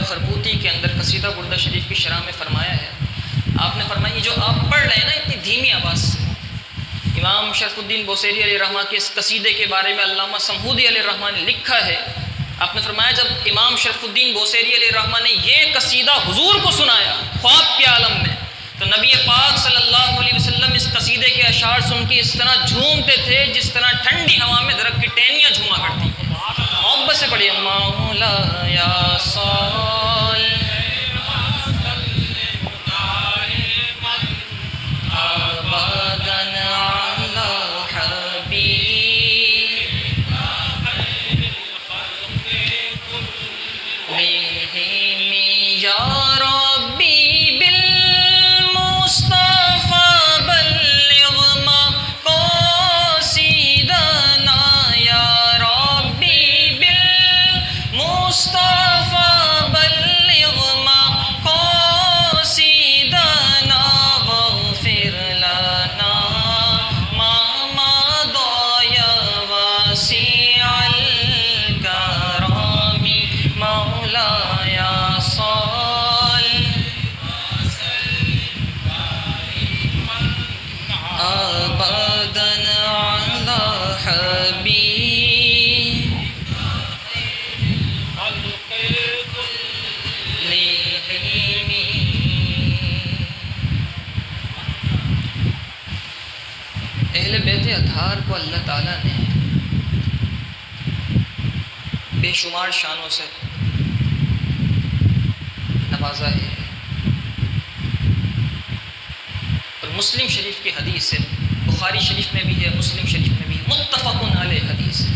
خربوتی کے اندر قصیدہ بردہ شریف کی شرح میں فرمایا ہے، آپ نے فرمایا جو آپ پڑھ رہے ہیں نا اتنی دھیمی آواز سے، امام شرف الدین بوصیری علیہ الرحمہ کے اس قصیدے کے بارے میں علامہ سمہودی علیہ الرحمہ نے لکھا ہے، آپ نے فرمایا جب امام شرف الدین بوصیری علیہ الرحمہ نے یہ قصیدہ حضور کو سنایا خواب کے عالم میں، تو نبی پاک صلی اللہ علیہ وسلم اس قصیدے کے اشعار سن کے اس طرح جھومتے تھے جس طرح ٹھنڈی ہوا میں درخت کی ٹہنیاں جھوما کرتی ہیں۔ محبت سے پڑھیے مولا یا صال آبادن علی حبیب یا ربی بالمصطفى بلغ مقاصدنا یا ربی بالمصطفى بلغ مقاصدنا واغفر لنا ما مضى یا واسع الکرم مولاي صل أبدا على حبيب اہل بیت اطہار کو اللہ تعالیٰ نے بے شمار شانوں سے نوازا ہے، اور مسلم شریف کی حدیث ہے، بخاری شریف میں بھی ہے، مسلم شریف میں بھی ہے، متفق علیہ حدیث ہے۔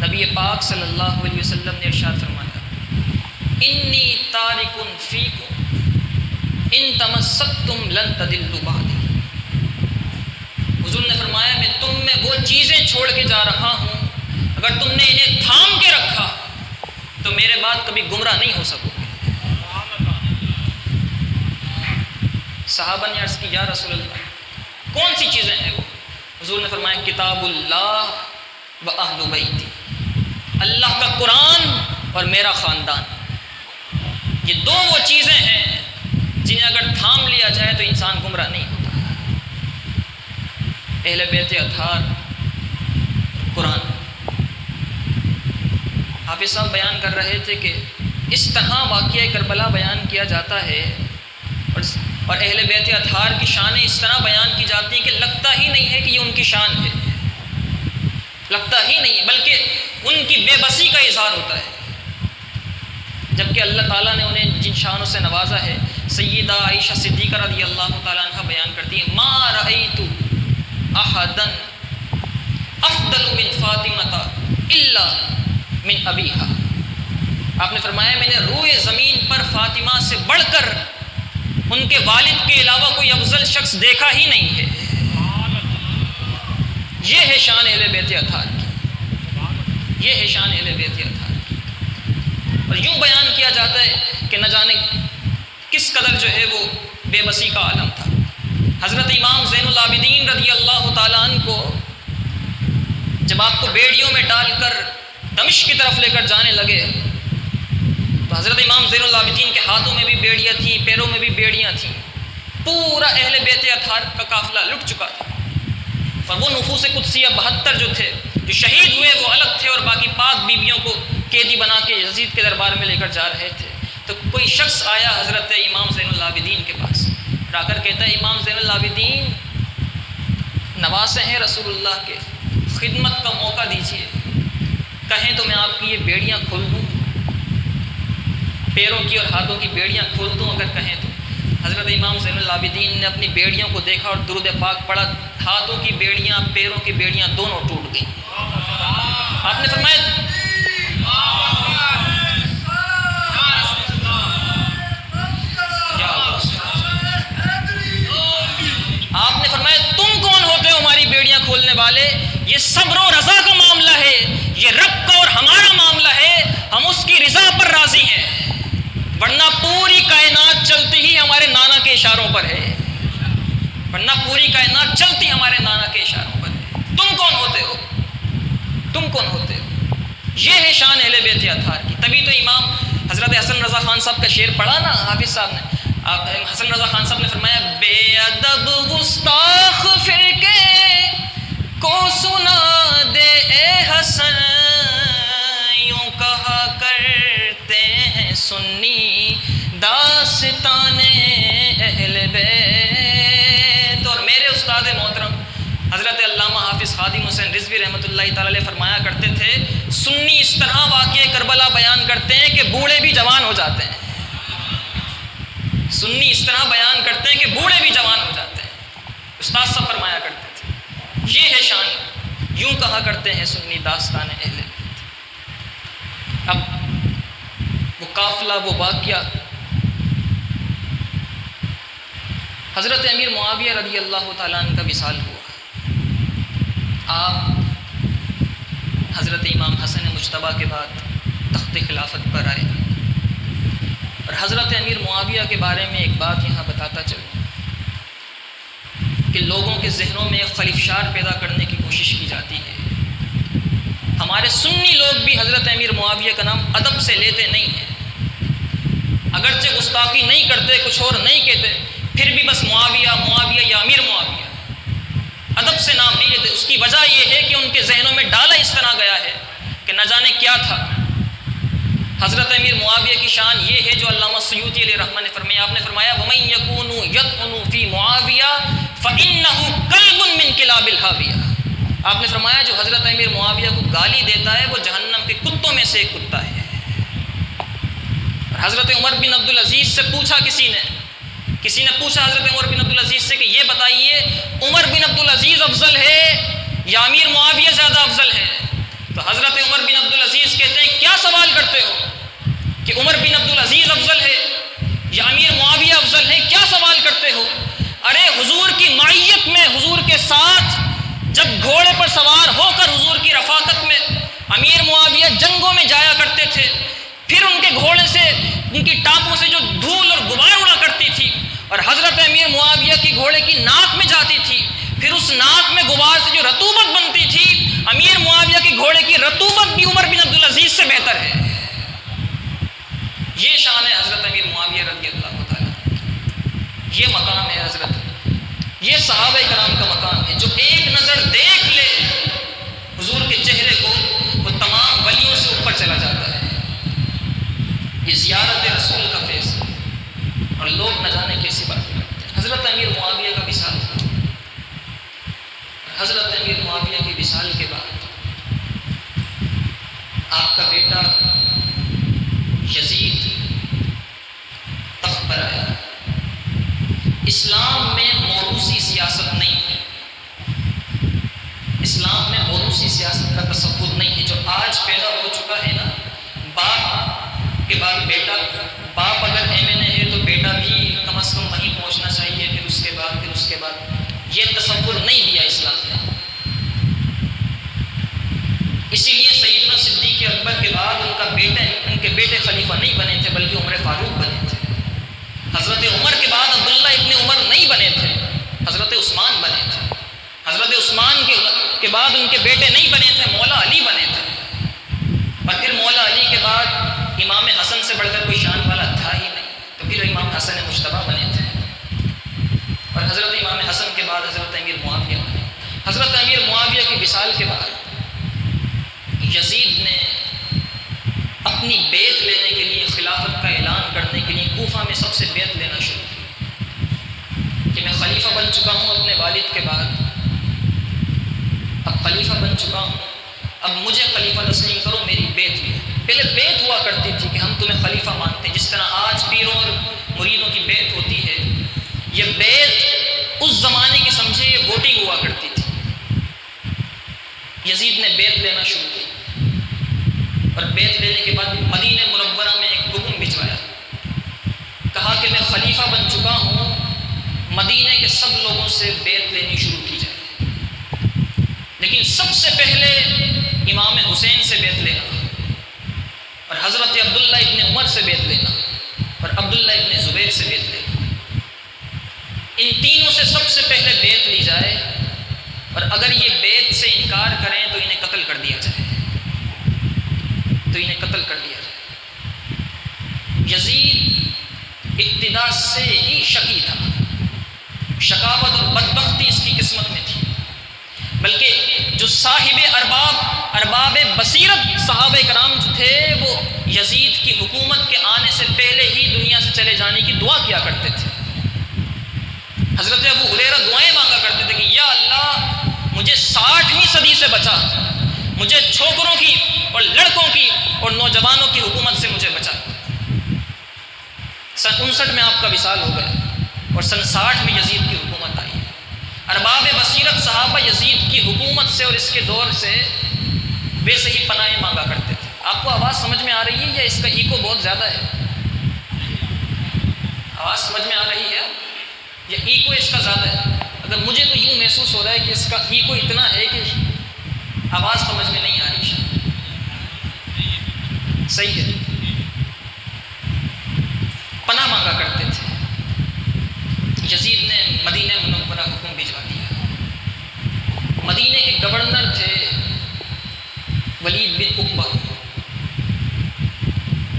نبی پاک صلی اللہ علیہ وسلم نے ارشاد فرمایا انی تارک فیکم ان تمسکتم لن تضلوا بعدی، حضور نے فرمایا میں تم میں وہ چیزیں چھوڑ کے جا رہا ہوں اگر تم نے انہیں تھام کے رکھا تو میرے بعد کبھی گمراہ نہیں ہو سکو گے۔ صحابہ نے عرض کی یا رسول اللہ کون سی چیزیں ہیں وہ؟ حضور نے فرمایا کتاب اللہ و اہل بیتی، اللہ کا قرآن اور میرا خاندان، یہ دو وہ چیزیں ہیں جنہیں اگر تھام لیا جائے تو انسان گمراہ نہیں ہوتا۔ اہل بیت اطہار، قرآن۔ حافظ صاحب بیان کر رہے تھے کہ اس طرح واقعہ کربلا بیان کیا جاتا ہے اور اہل بیت اطہار کی شانیں اس طرح بیان کی جاتی ہیں کہ لگتا ہی نہیں ہے کہ یہ ان کی شان ہے، لگتا ہی نہیں ہے، بلکہ ان کی بے بسی کا اظہار ہوتا ہے، جبکہ اللہ تعالیٰ نے انہیں جن شانوں سے نوازا ہے۔ سیدہ عائشہ صدیقہ رضی اللہ تعالیٰ عنہ بیان کرتی ہیں ما رأیت احدا افضل من فاطمہ الا من ابیہا، آپ نے فرمایا میں نے روئے زمین پر فاطمہ سے بڑھ کر ان کے والد کے علاوہ کوئی افضل شخص دیکھا ہی نہیں ہے۔ یہ ہے شان اہل بیت اطہار کی، یہ ہے شان اہل بیت اطہار کی۔ اور یوں بیان کیا جاتا ہے کہ نہ جانے کس قدر جو ہے وہ بے بسی کا عالم تھا۔ حضرت امام زین العابدین رضی اللہ تعالیٰ عنہ کو جب آپ کو بیڑیوں میں ڈال کر دمشق کی طرف لے کر جانے لگے تو حضرت امام زین العابدین کے ہاتھوں میں بھی بیڑیاں تھیں، پیروں میں بھی بیڑیاں تھیں، پورا اہل بیت اطہار کا قافلہ لٹ چکا تھا، اور وہ نفوس قدسیہ 72 جو تھے جو شہید ہوئے وہ الگ تھے، اور باقی پاک بیویوں کو قیدی بنا کے یزید کے دربار میں لے کر جا رہے تھے۔ تو کوئی شخص آیا حضرت امام زین العابدین کے پاس، آ کر کہتا ہے امام زین العابدین نواسے ہیں رسول اللہ کے، خدمت کا موقع دیجیے، کہیں تو میں آپ کی یہ بیڑیاں کھول دوں، پیروں کی اور ہاتھوں کی بیڑیاں کھول دوں اگر کہیں تو۔ حضرت امام زین العابدین نے اپنی بیڑیوں کو دیکھا اور درود پاک پڑھا، ہاتھوں کی بیڑیاں پیروں کی بیڑیاں دونوں ٹوٹ گئیں۔ آپ نے فرمایا تم کون ہوتے ہو ہماری بیڑیاں کھولنے والے؟ یہ صبر و رضا کا معاملہ ہے، یہ رب کا اور ہمارا معاملہ ہے، ہم اس کی رضا پر راضی ہیں، ورنہ پوری کائنات چلتی ہی ہمارے نانا کے اشاروں پر ہے، ورنہ پوری کائنات چلتی ہمارے نانا کے اشاروں پر ہے۔ تم کون ہوتے ہو؟ تم کون ہوتے ہو؟ میں امام حضرت حسن رضا خان صاحب کا شعر پڑھا نا حافظ صاحب نے، حسن رضا خان صاحب نے فرمایا بے ادب گستاخ فرقے کو سنا دے اے حسن، یوں کہا کرتے ہیں سنی داستان اہل بیت۔ اور میرے استاد محترم حضرت علامہ حافظ خادم حسین رضوی رحمۃ اللہ تعالی علیہ فرمایا کرتے تھے سنی اس طرح واقعہ کربلا بیان کرتے ہیں کہ بوڑھے بھی جوان ہو جاتے ہیں، سنی اس طرح بیان کرتے ہیں کہ بوڑھے بھی جوان ہو جاتے ہیں، استاد صاحب فرمایا کرتے تھے یہ ہے شان، یوں کہا کرتے ہیں سنی داستان اہل بیت۔ اب وہ قافلہ، وہ واقعہ حضرت امیر معاویہ رضی اللہ تعالیٰ عنہ کا وصال ہوا، آپ حضرت امام حسن مجتبیٰ کے بعد تخت خلافت پر آئے، اور حضرت امیر معاویہ کے بارے میں ایک بات یہاں بتاتا چلوں کہ لوگوں کے ذہنوں میں ایک خلیفشار پیدا کرنے کی کوشش کی جاتی ہے۔ ہمارے سنی لوگ بھی حضرت امیر معاویہ کا نام ادب سے لیتے نہیں ہیں، اگرچہ گستاخی نہیں کرتے، کچھ اور نہیں کہتے، پھر بھی بس معاویہ معاویہ یا امیر معاویہ، ادب سے نام نہیں لیتے۔ اس کی وجہ یہ ہے کہ ان کے ذہنوں میں ڈالا اس طرح گیا ہے کہ نہ جانے کیا تھا۔ حضرت امیر معاویہ کی شان یہ ہے جو علامہ سیوطی علیہ رحمہ نے فرمایا، آپ نے فرمایا وَمَن يَكُونُ يَطْعُنُ فِي مُعَاوِيَةَ فَإِنَّهُ كَلْبٌ مِّن كِلَابِ الْحَاوِيَةِ۔ آپ نے فرمایا جو حضرت امیر معاویہ کو گالی دیتا ہے وہ جہنم کے کتوں میں سے ایک کتا ہے۔ حضرت عمر بن عبدالعزیز سے پوچھا کسی نے پوچھا حضرت عمر بن عبدالعزیز سے کہ یہ بتائیے عمر بن عبدالعزیز افضل ہے یا امیر معاویہ زیادہ افضل ہے؟ تو حضرت عمر بن عبدالعزیز کہتے ہیں کیا سوال کرتے ہو کہ عمر بن عبدالعزیز افضل ہے یا امیر معاویہ افضل ہے، کیا سوال کرتے ہو؟ ارے حضور کی معیت میں، حضور کے ساتھ جب گھوڑے پر سوار ہو کر حضور کی رفاقت میں امیر معاویہ جنگوں میں جایا کرتے تھے، پھر ان کے گھوڑے سے، ان کی ٹانپوں سے جو دھول اور غبار اڑا کرتی تھی اور حضرت امیر معاویہ کی گھوڑے کی ناک میں جاتی تھی، پھر اس ناک میں غبار سے جو رطوبت بنتی تھی، امیر معاویہ کی گھوڑے کی رطوبت بھی عمر بن عبدالعزیز سے بہتر ہے۔ یہ شان ہے حضرت امیر معاویہ رضی اللہ تعالیٰ، یہ مقام ہے حضرت، یہ صحابہ کرام کا مقام ہے جو ایک نظر دیکھ لے حضور کے چہرے کو وہ تمام ولیوں سے اوپر چلا جاتا ہے۔ یہ زیارت رسول کا فیض ہے، اور لوگ نہ جانے کیسی باتیں کرتے ہیں۔ حضرت امیر معاویہ کا وصال، حضرت امیر معاویہ کے وصال کے بعد آپ کا بیٹا یزید تخت پر آیا۔ اسلام میں موروثی سیاست نہیں ہے، اسلام میں موروثی سیاست کا تصور نہیں ہے۔ جو آج پیدا ہو چکا ہے نا، باپ کے بعد بیٹا، باپ اگر ایم ہے تو بیٹا بھی کم از کم وہیں پہنچنا چاہیے، پھر اس کے بعد یہ تصور نہیں دیا اسلام نے۔ اسی لیے سیدنا صدیق اکبر کے بعد ان کے بیٹے خلیفہ نہیں بنے تھے بلکہ عمر فاروق بنے تھے۔ حضرت عمر کے بعد عبداللہ ابن عمر نہیں بنے تھے، حضرت عثمان بنے تھے۔ حضرت عثمان کے بعد ان کے بیٹے نہیں بنے تھے، مولا علی بنے تھے، اور پھر مولا علی کے بعد امام حسن سے بڑھ کر کوئی شان والا تھا ہی نہیں، تو پھر امام حسن مجتبیٰ بنے تھے، اور حضرت امام حسن کے بعد حضرت امیر معاویہ بنے۔ حضرت امیر معاویہ کے وصال کے بعد یزید نے اپنی بیعت لینے کے لیے، خلافت کا اعلان کرنے کے لیے کوفہ میں سب سے بیعت لینا شروع کی کہ میں خلیفہ بن چکا ہوں اپنے والد کے بعد، اب خلیفہ بن چکا ہوں، اب مجھے خلیفہ تسلیم کرو، میری بیعت لی۔ پہلے بیعت ہوا کرتی تھی کہ ہم تمہیں خلیفہ مانتے ہیں، جس طرح آج پیروں اور مریدوں کی بیعت ہوتی ہے، یہ بیعت اس زمانے کی سمجھے یہ ووٹنگ ہوا کرتی تھی۔ یزید نے بیعت لینا شروع کی، اور بیعت لینے کے بعد مدینہ منورہ میں ایک حکم بھجوایا، کہا کہ میں خلیفہ بن چکا ہوں، مدینہ کے سب لوگوں سے بیعت لینی شروع کی جائے، لیکن سب سے پہلے امام حسین سے بیعت لینا، اور حضرت عبداللہ ابن عمر سے بیعت لینا، اور عبداللہ ابن زبیر سے بیعت لینا۔ ان تینوں سے سب سے پہلے بیعت لی جائے، اور اگر یہ بیعت سے انکار کریں تو انہیں قتل کر دیا جائے، یزید ابتدا سے ہی شقی تھا، شقاوت اور بدبختی اس کی قسمت میں تھی، بلکہ جو صاحب ارباب بصیرت صحابہ کرام جو تھے وہ یزید کی حکومت کے آنے سے پہلے ہی دنیا سے چلے جانے کی دعا کیا کرتے تھے۔ حضرت ابو ہریرہ دعائیں مانگا کرتے تھے کہ یا اللہ مجھے 60ویں صدی سے بچا، مجھے چھوکروں کی اور لڑکوں کی اور نوجوانوں کی حکومت سے مجھے بچا۔ سن 59 میں آپ کا وصال ہو گیا اور سن 60 میں یزید کی حکومت آئی۔ ارباب بصیرت صحابہ یزید کی حکومت سے اور اس کے دور سے ویسے ہی پناہیں مانگا کرتے تھے۔ آپ کو آواز سمجھ میں آ رہی ہے یا اس کا ایکو بہت زیادہ ہے؟ آواز سمجھ میں آ رہی ہے یا ایکو اس کا زیادہ ہے؟ اگر مجھے تو یوں محسوس ہو رہا ہے کہ اس کا ایکو اتنا ہے کہ آواز سمجھ میں نہیں آ رہی۔ صحیح ہے، پناہ مانگا کرتے تھے۔ یزید نے مدینہ منورہ حکم بھجوا دیا۔ مدینے کے گورنر تھے ولید بن عقبہ۔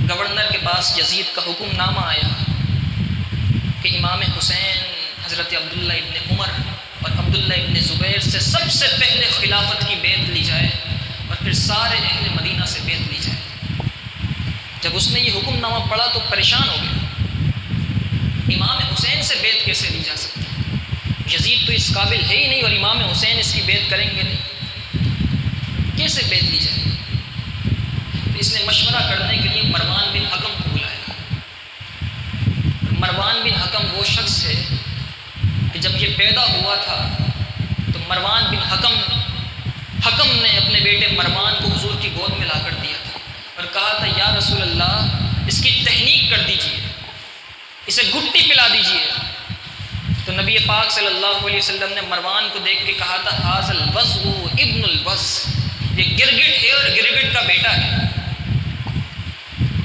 گورنر کے پاس یزید کا حکم نامہ آیا کہ امام حسین حضرت عبداللہ ابن عمر اور عبداللہ ابن زبیر سے سب سے پہلے خلافت کی بیعت لی جائے اور پھر سارے اہل مدینہ سے بیعت لی جائے۔ جب اس نے یہ حکم نامہ پڑھا تو پریشان ہو گیا، امام حسین سے بیعت کیسے لی جا سکتی؟ یزید تو اس قابل ہے ہی نہیں اور امام حسین اس کی بیعت کریں گے نہیں، کیسے بیعت لی جائے؟ تو اس نے مشورہ کرنے کے لیے مروان بن حکم کو بلایا۔ مروان بن حکم وہ شخص ہے کہ جب یہ پیدا ہوا تھا تو مروان بن حکم نے اپنے بیٹے مروان کو حضور کی گود میں لا کر دیا تھا اور کہا تھا یا رسول اللہ اس کی تحنیک کر دیجئے، اسے گھٹی پلا دیجئے۔ تو نبی پاک صلی اللہ علیہ وسلم نے مروان کو دیکھ کے کہا تھا ھذا الوضع ابن الوضع، یہ گرگٹ ہے اور گرگٹ کا بیٹا ہے،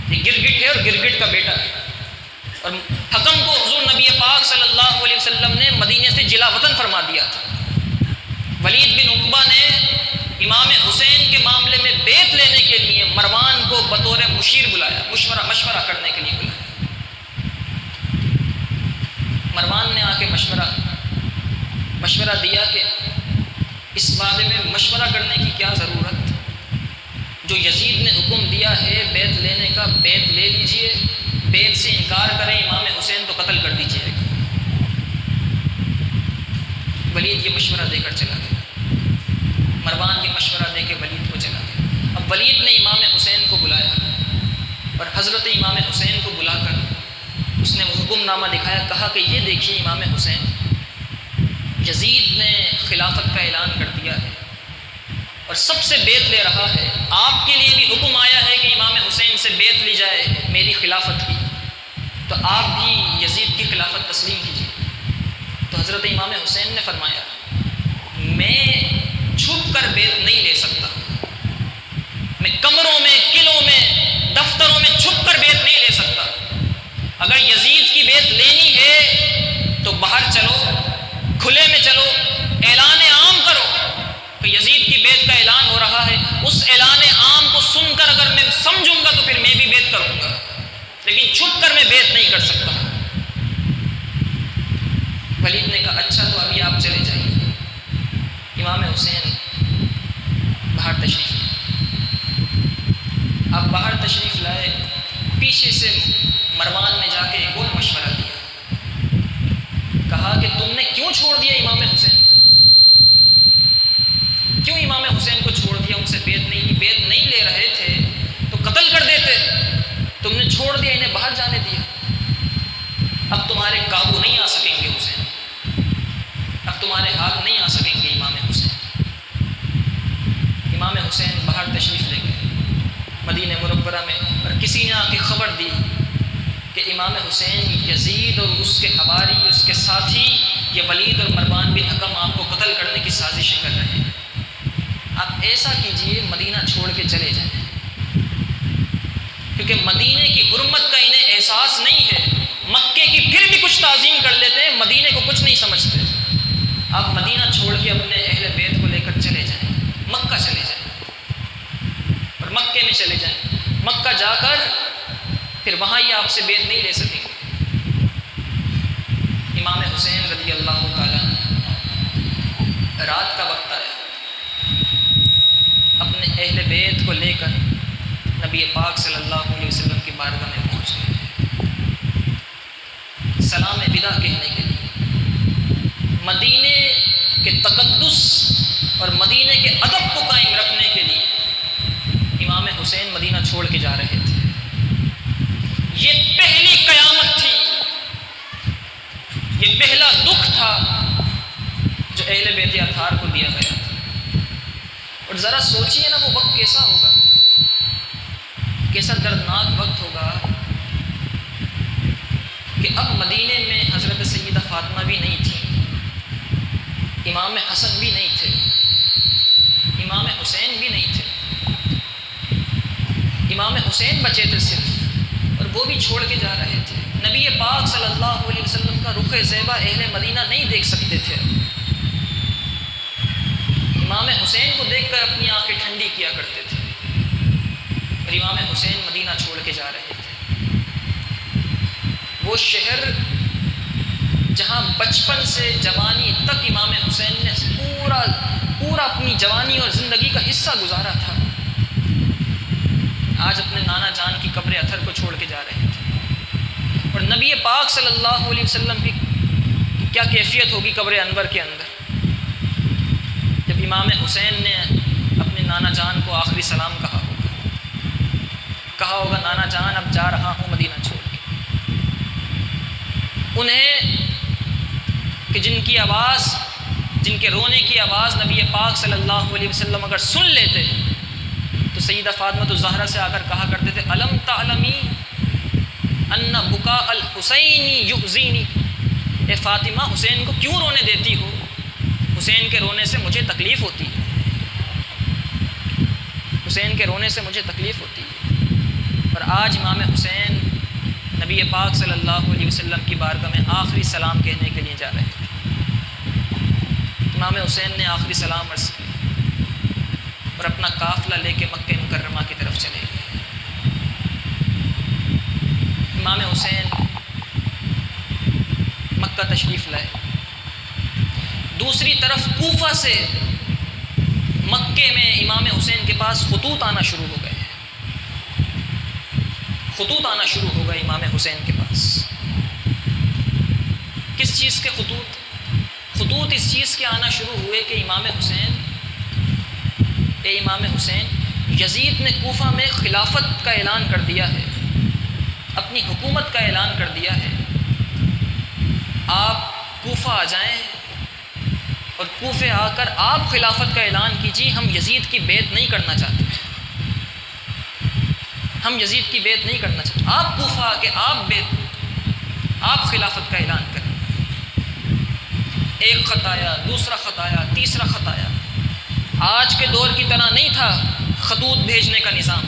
یہ گرگٹ ہے اور گرگٹ کا بیٹا ہے۔ اور حکم کو حضور نبی پاک صلی اللہ علیہ وسلم نے مدینے سے جلا وطن فرما دیا تھا۔ ولید بن عقبہ نے امام حسین کے معاملے میں بیعت لینے کے لیے مروان کو بطور مشیر بلایا، مشورہ کرنے کے لیے بلایا۔ مروان نے آ کے مشورہ دیا کہ اس بارے میں مشورہ کرنے کی کیا ضرورت، جو یزید نے حکم دیا ہے بیعت لینے کا بیعت لے لیجئے، بیعت سے انکار کریں امام حسین تو قتل کر دیجئے گا۔ ولید یہ مشورہ دے کر چلا گیا، مروان یہ مشورہ دے کے ولید کو چلا گیا۔ اب ولید نے امام حسین کو بلایا اور حضرت امام حسین کو بلا کر اس نے وہ حکم نامہ دکھایا، کہا کہ یہ دیکھیے امام حسین، یزید نے خلافت کا اعلان کر دیا ہے اور سب سے بیعت لے رہا ہے، آپ کے لیے بھی حکم آیا ہے کہ امام حسین سے بیعت لی جائے میری خلافت کی، تو آپ بھی یزید کی خلافت تسلیم کیجیے۔ تو حضرت امام حسین نے فرمایا میں چھپ کر بیعت نہیں لے سکتا، میں کمروں میں، قلعوں میں، دفتروں میں چھپ کر بیعت نہیں لے سکتا۔ اگر یزید کی بیعت لینی ہے تو باہر چلو، کھلے میں چلو، اعلان عام کرو کہ یزید کی بیعت کا اعلان ہو رہا ہے، اس اعلان عام کو سن کر اگر میں سمجھوں گا تو پھر میں بھی بیعت کروں گا، لیکن چھپ کر میں بیعت نہیں کر سکتا۔ ولید نے کہا اچھا تو ابھی آپ چلے جائیے۔ امام حسین باہر تشریف لائے، آپ باہر تشریف لائے، پیچھے سے مروان نے جا کے ایک اور مشورہ دیا، کہا کہ تم نے کیوں چھوڑ دیا امام حسین، کیوں امام حسین کو چھوڑ دیا، ان سے بیعت نہیں لے رہے تھے تو قتل کر دیتے، تم نے چھوڑ دیا، انہیں باہر جانے دیا، اب تمہارے قابو نہیں آ سکیں گے حسین، اب تمہارے ہاتھ نہیں آ سکیں گے امام حسین۔ امام حسین باہر تشریف لے گئے مدینہ منورہ میں، اور کسی نے آ کے خبر دی کہ امام حسین یزید اور اس کے حواری، اس کے ساتھی یہ ولید اور مروان بن حکم آپ کو قتل کرنے کی سازشیں کر رہے ہیں، آپ ایسا کیجئے مدینہ چھوڑ کے چلے جائیں، کیونکہ مدینے کی حرمت کا انہیں احساس نہیں ہے، مکے کی پھر بھی کچھ تعظیم کر لیتے ہیں، مدینے کو کچھ نہیں سمجھتے۔ آپ مدینہ چھوڑ کے اپنے اہل بیت کو لے کر چلے جائیں، مکہ چلے جائیں اور مکے میں چلے جائیں، مکہ جا کر پھر وہاں یہ آپ سے بیعت نہیں لے سکیں گے۔ امام حسین رضی اللہ تعالیٰ رات کا وقت آیا، اپنے اہل بیت کو لے کر نبی پاک صلی اللہ علیہ وسلم کی بارگاہ میں پہنچ گئے، سلام ودا کہنے کے لیے۔ مدینے کے تقدس اور مدینے کے ادب کو قائم رکھنے کے لیے امام حسین مدینہ چھوڑ کے جا رہے تھے۔ یہ پہلی قیامت تھی، یہ پہلا دکھ تھا جو اہل بیت اطہار کو دیا گیا تھا۔ اور ذرا سوچئے نا وہ وقت کیسا ہوگا، کیسا دردناک وقت ہوگا کہ اب مدینے میں حضرت سیدہ فاطمہ بھی نہیں تھی، امام حسن بھی نہیں تھے، امام حسین بھی نہیں تھے، امام حسین بچے تھے صرف، اور وہ بھی چھوڑ کے جا رہے تھے۔ نبی پاک صلی اللہ علیہ وسلم کا رخ زیبا اہل مدینہ نہیں دیکھ سکتے تھے۔ امام حسین کو دیکھ کر اپنی آنکھیں ٹھنڈی کیا کرتے تھے، اور امام حسین مدینہ چھوڑ کے جا رہے تھے۔ وہ شہر جہاں بچپن سے جوانی تک امام حسین نے پورا اپنی جوانی اور زندگی کا حصہ گزارا تھا، آج اپنے نانا جان کی قبر اطہر کو چھوڑ کے جا رہے تھے۔ اور نبی پاک صلی اللہ علیہ وسلم کی کیا کیفیت ہوگی قبر انور کے اندر جب امام حسین نے اپنے نانا جان کو آخری سلام کہا ہوگا نانا جان اب جا رہا ہوں مدینہ چھوڑ کے۔ انہیں کہ جن کے رونے کی آواز نبی پاک صلی اللہ علیہ وسلم اگر سن لیتے تو سیدہ فاطمہ الزہرا سے آ کر کہا کرتے تھے الم تعلمی ان بکاء الحسین یؤذینی، اے فاطمہ حسین کو کیوں رونے دیتی ہو، حسین کے رونے سے مجھے تکلیف ہوتی ہے، حسین کے رونے سے مجھے تکلیف ہوتی ہے۔ اور آج امام حسین نبی پاک صلی اللہ علیہ وسلم کی بارگاہ میں آخری سلام کہنے کے لیے جا رہے تھے۔ امام حسین نے آخری سلام عرض کیا اور اپنا قافلہ لے کے مکہ مکرمہ کی طرف چلے گئے۔ امام حسین مکہ تشریف لائے، دوسری طرف کوفہ سے مکے میں امام حسین کے پاس خطوط آنا شروع ہو گئے، خطوط آنا شروع ہو گئے امام حسین کے پاس۔ کس چیز کے خطوط اس چیز کے آنا شروع ہوئے کہ امام حسین یزید نے کوفہ میں خلافت کا اعلان کر دیا ہے، اپنی حکومت کا اعلان کر دیا ہے، آپ کوفہ آ جائیں اور کوفے آ کر آپ خلافت کا اعلان کیجیے، ہم یزید کی بیعت نہیں کرنا چاہتے، ہم یزید کی بیعت نہیں کرنا چاہتے، آپ کوفہ آ کے آپ خلافت کا اعلان کریں۔ ایک خط آیا، دوسرا خط آیا، تیسرا خط آیا۔ آج کے دور کی طرح نہیں تھا خطوط بھیجنے کا نظام،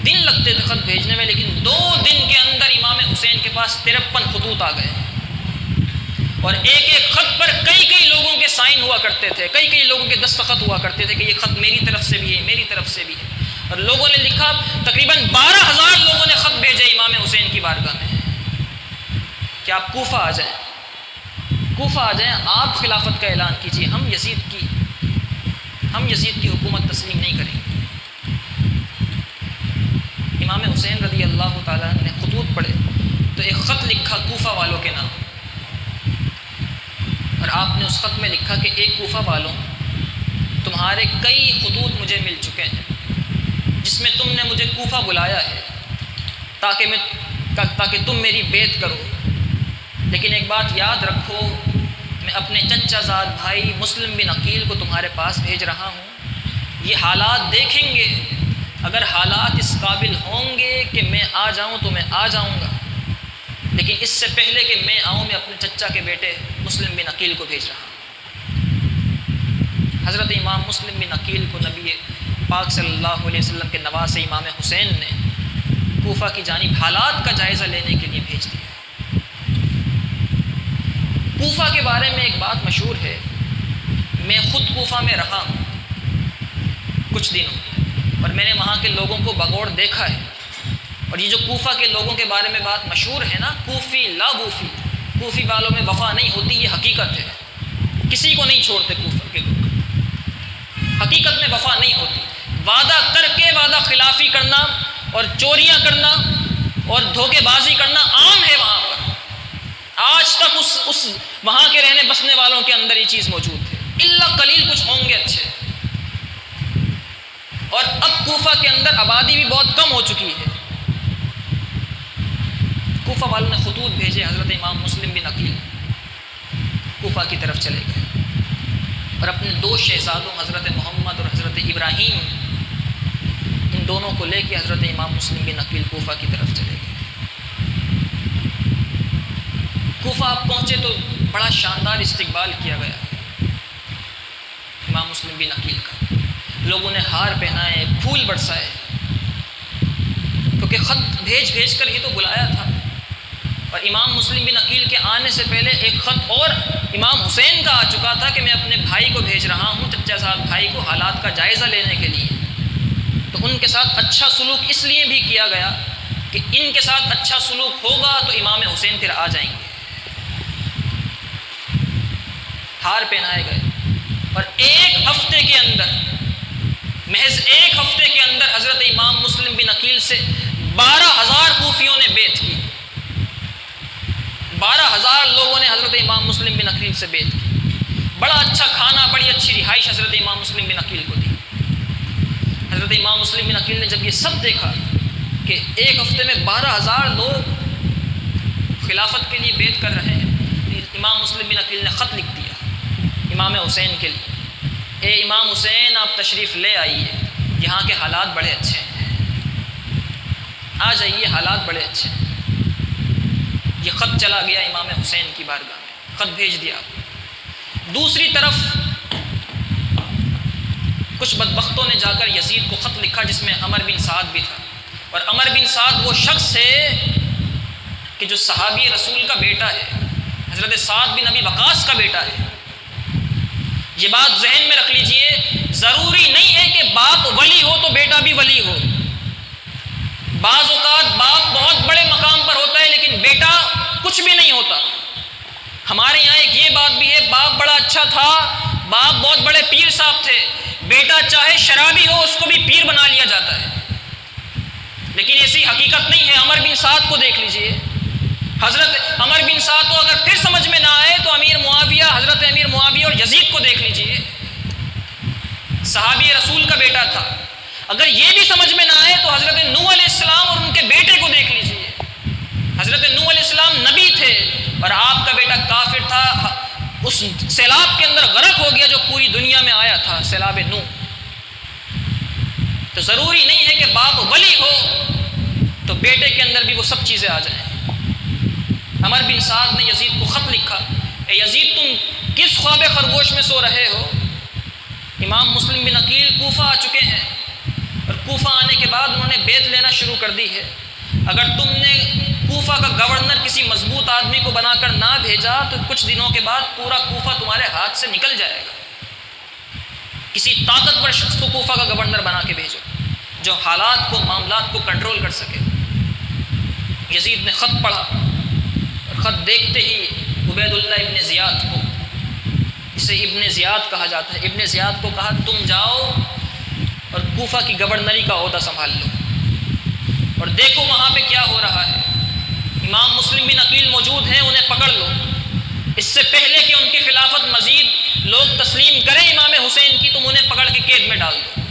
دن لگتے تھے خط بھیجنے میں، لیکن 2 دن کے اندر امام حسین کے پاس 53 خطوط آ گئے، اور ایک ایک خط پر کئی لوگوں کے سائن ہوا کرتے تھے، کئی لوگوں کے دستخط ہوا کرتے تھے کہ یہ خط میری طرف سے بھی ہے، میری طرف سے بھی ہے۔ اور لوگوں نے لکھا، تقریباً 12,000 لوگوں نے خط بھیجے امام حسین کی بارگاہ میں کہ آپ کوفہ آ جائیں، آپ خلافت کا اعلان کیجیے، ہم یزید کی حکومت تسلیم نہیں کریں گے۔ امام حسین رضی اللہ تعالیٰ نے خطوط پڑھے تو ایک خط لکھا کوفہ والوں کے نام، اور آپ نے اس خط میں لکھا کہ ایک کوفہ والوں، تمہارے کئی خطوط مجھے مل چکے ہیں جس میں تم نے مجھے کوفہ بلایا ہے تاکہ تم میری بیعت کرو، لیکن ایک بات یاد رکھو، میں اپنے چچا زاد بھائی مسلم بن عقیل کو تمہارے پاس بھیج رہا ہوں، یہ حالات دیکھیں گے، اگر حالات اس قابل ہوں گے کہ میں آ جاؤں تو میں آ جاؤں گا، لیکن اس سے پہلے کہ میں آؤں میں اپنے چچا کے بیٹے مسلم بن عقیل کو بھیج رہا ہوں۔ حضرت امام مسلم بن عقیل کو نبی پاک صلی اللہ علیہ وسلم کے نواسے امام حسین نے کوفہ کی جانب حالات کا جائزہ لینے کے لیے بھیج دیا۔ کوفہ کے بارے میں ایک بات مشہور ہے، میں خود کوفہ میں رہا ہوں کچھ دنوں، اور میں نے وہاں کے لوگوں کو بغور دیکھا ہے، اور یہ جو کوفہ کے لوگوں کے بارے میں بات مشہور ہے نا، کوفی لا بوفی، کوفی والوں میں وفا نہیں ہوتی، یہ حقیقت ہے. کسی کو نہیں چھوڑتے کوفہ کے لوگ، حقیقت میں وفا نہیں ہوتی. وعدہ کر کے وعدہ خلافی کرنا اور چوریاں کرنا اور دھوکے بازی کرنا عام ہے وہاں پر. آج تک اس وہاں کے رہنے بسنے والوں کے اندر یہ چیز موجود ہے، الا قلیل کچھ ہوں گے اچھے. اور اب کوفہ کے اندر آبادی بھی بہت کم ہو چکی ہے. کوفہ والوں نے خطوط بھیجے، حضرت امام مسلم بن عقیل کوفہ کی طرف چلے گئے اور اپنے 2 شہزادوں حضرت محمد اور حضرت ابراہیم، ان دونوں کو لے کے حضرت امام مسلم بن عقیل کوفہ کی طرف چلے گئے. کوفہ آپ پہنچے تو بڑا شاندار استقبال کیا گیا امام مسلم بن عقیل کا. لوگوں نے ہار پہنائے، پھول برسائے، کیونکہ خط بھیج بھیج کر ہی تو بلایا تھا. اور امام مسلم بن عقیل کے آنے سے پہلے ایک خط اور امام حسین کا آ چکا تھا کہ میں اپنے بھائی کو بھیج رہا ہوں، چچا صاحب بھائی کو، حالات کا جائزہ لینے کے لیے. تو ان کے ساتھ اچھا سلوک اس لیے بھی کیا گیا کہ ان کے ساتھ اچھا سلوک ہوگا تو امام حسین پھر آ جائیں گے. ہار پہنائے گئے اور ایک ہفتے کے اندر، محض ایک ہفتے کے اندر حضرت امام مسلم بن عقیل سے 12,000 کوفیوں نے بیعت کی. 12,000 لوگوں نے حضرت امام مسلم بن عقیل سے بیعت کی. بڑا اچھا کھانا، بڑی اچھی رہائش حضرت امام مسلم بن عقیل کو دی. حضرت امام مسلم بن عقیل نے جب یہ سب دیکھا کہ ایک ہفتے میں 12,000 لوگ خلافت کے لیے بیعت کر رہے ہیں، امام مسلم بن عقیل نے خط لکھ دیا امام حسین کے لیے، اے امام حسین آپ تشریف لے آئیے، یہاں کے حالات بڑے اچھے ہیں، آ جائیے، حالات بڑے اچھے ہیں. یہ خط چلا گیا امام حسین کی بارگاہ میں، خط بھیج دیا. دوسری طرف کچھ بدبختوں نے جا کر یزید کو خط لکھا جس میں عمر بن سعد بھی تھا. اور عمر بن سعد وہ شخص ہے کہ جو صحابی رسول کا بیٹا ہے، حضرت سعد بن ابی وقاص کا بیٹا ہے. یہ بات ذہن میں رکھ لیجئے، ضروری نہیں ہے کہ باپ ولی ہو تو بیٹا بھی ولی ہو. بعض اوقات باپ بہت بڑے مقام پر ہوتا ہے لیکن بیٹا کچھ بھی نہیں ہوتا. ہمارے یہاں ایک یہ بات بھی ہے، باپ بڑا اچھا تھا، باپ بہت بڑے پیر صاحب تھے، بیٹا چاہے شرابی ہو اس کو بھی پیر بنا لیا جاتا ہے. لیکن ایسی حقیقت نہیں ہے. عمر بن سعد کو دیکھ لیجئے، حضرت عمر بن سعد کو اگر پھر سمجھ میں نہ آئے تو امیر معاویہ، حضرت امیر معاویہ اور یزید کو دیکھ لیجئے، صحابی رسول کا بیٹا تھا. اگر یہ بھی سمجھ میں نہ آئے تو حضرت نوح علیہ السلام اور ان کے بیٹے کو دیکھ لیجئے. حضرت نوح علیہ السلام نبی تھے اور آپ کا بیٹا کافر تھا، اس سیلاب کے اندر غرق ہو گیا جو پوری دنیا میں آیا تھا، سیلاب نوح. تو ضروری نہیں ہے کہ باپ ولی ہو تو بیٹے کے اندر بھی وہ سب چیزیں آ جائیں. عمر بن سعد نے یزید کو خط لکھا، اے یزید تم کس خواب خرگوش میں سو رہے ہو؟ امام مسلم بن عقیل کوفہ آ چکے ہیں اور کوفہ آنے کے بعد انہوں نے بیعت لینا شروع کر دی ہے. اگر تم نے کوفہ کا گورنر کسی مضبوط آدمی کو بنا کر نہ بھیجا تو کچھ دنوں کے بعد پورا کوفہ تمہارے ہاتھ سے نکل جائے گا. کسی طاقتور شخص کو کوفہ کا گورنر بنا کے بھیجو جو حالات کو، معاملات کو کنٹرول کر سکے. یزید نے خط پڑھا اور خط دیکھتے ہی عبید اللہ ابن زیاد کو، جسے ابن زیاد کہا جاتا ہے، ابن زیاد کو کہا تم جاؤ اور کوفہ کی گورنری کا عہدہ سنبھال لو اور دیکھو وہاں پہ کیا ہو رہا ہے. امام مسلم بن عقیل موجود ہیں، انہیں پکڑ لو. اس سے پہلے کہ ان کی خلافت مزید لوگ تسلیم کریں امام حسین کی، تم انہیں پکڑ کے قید میں ڈال دو.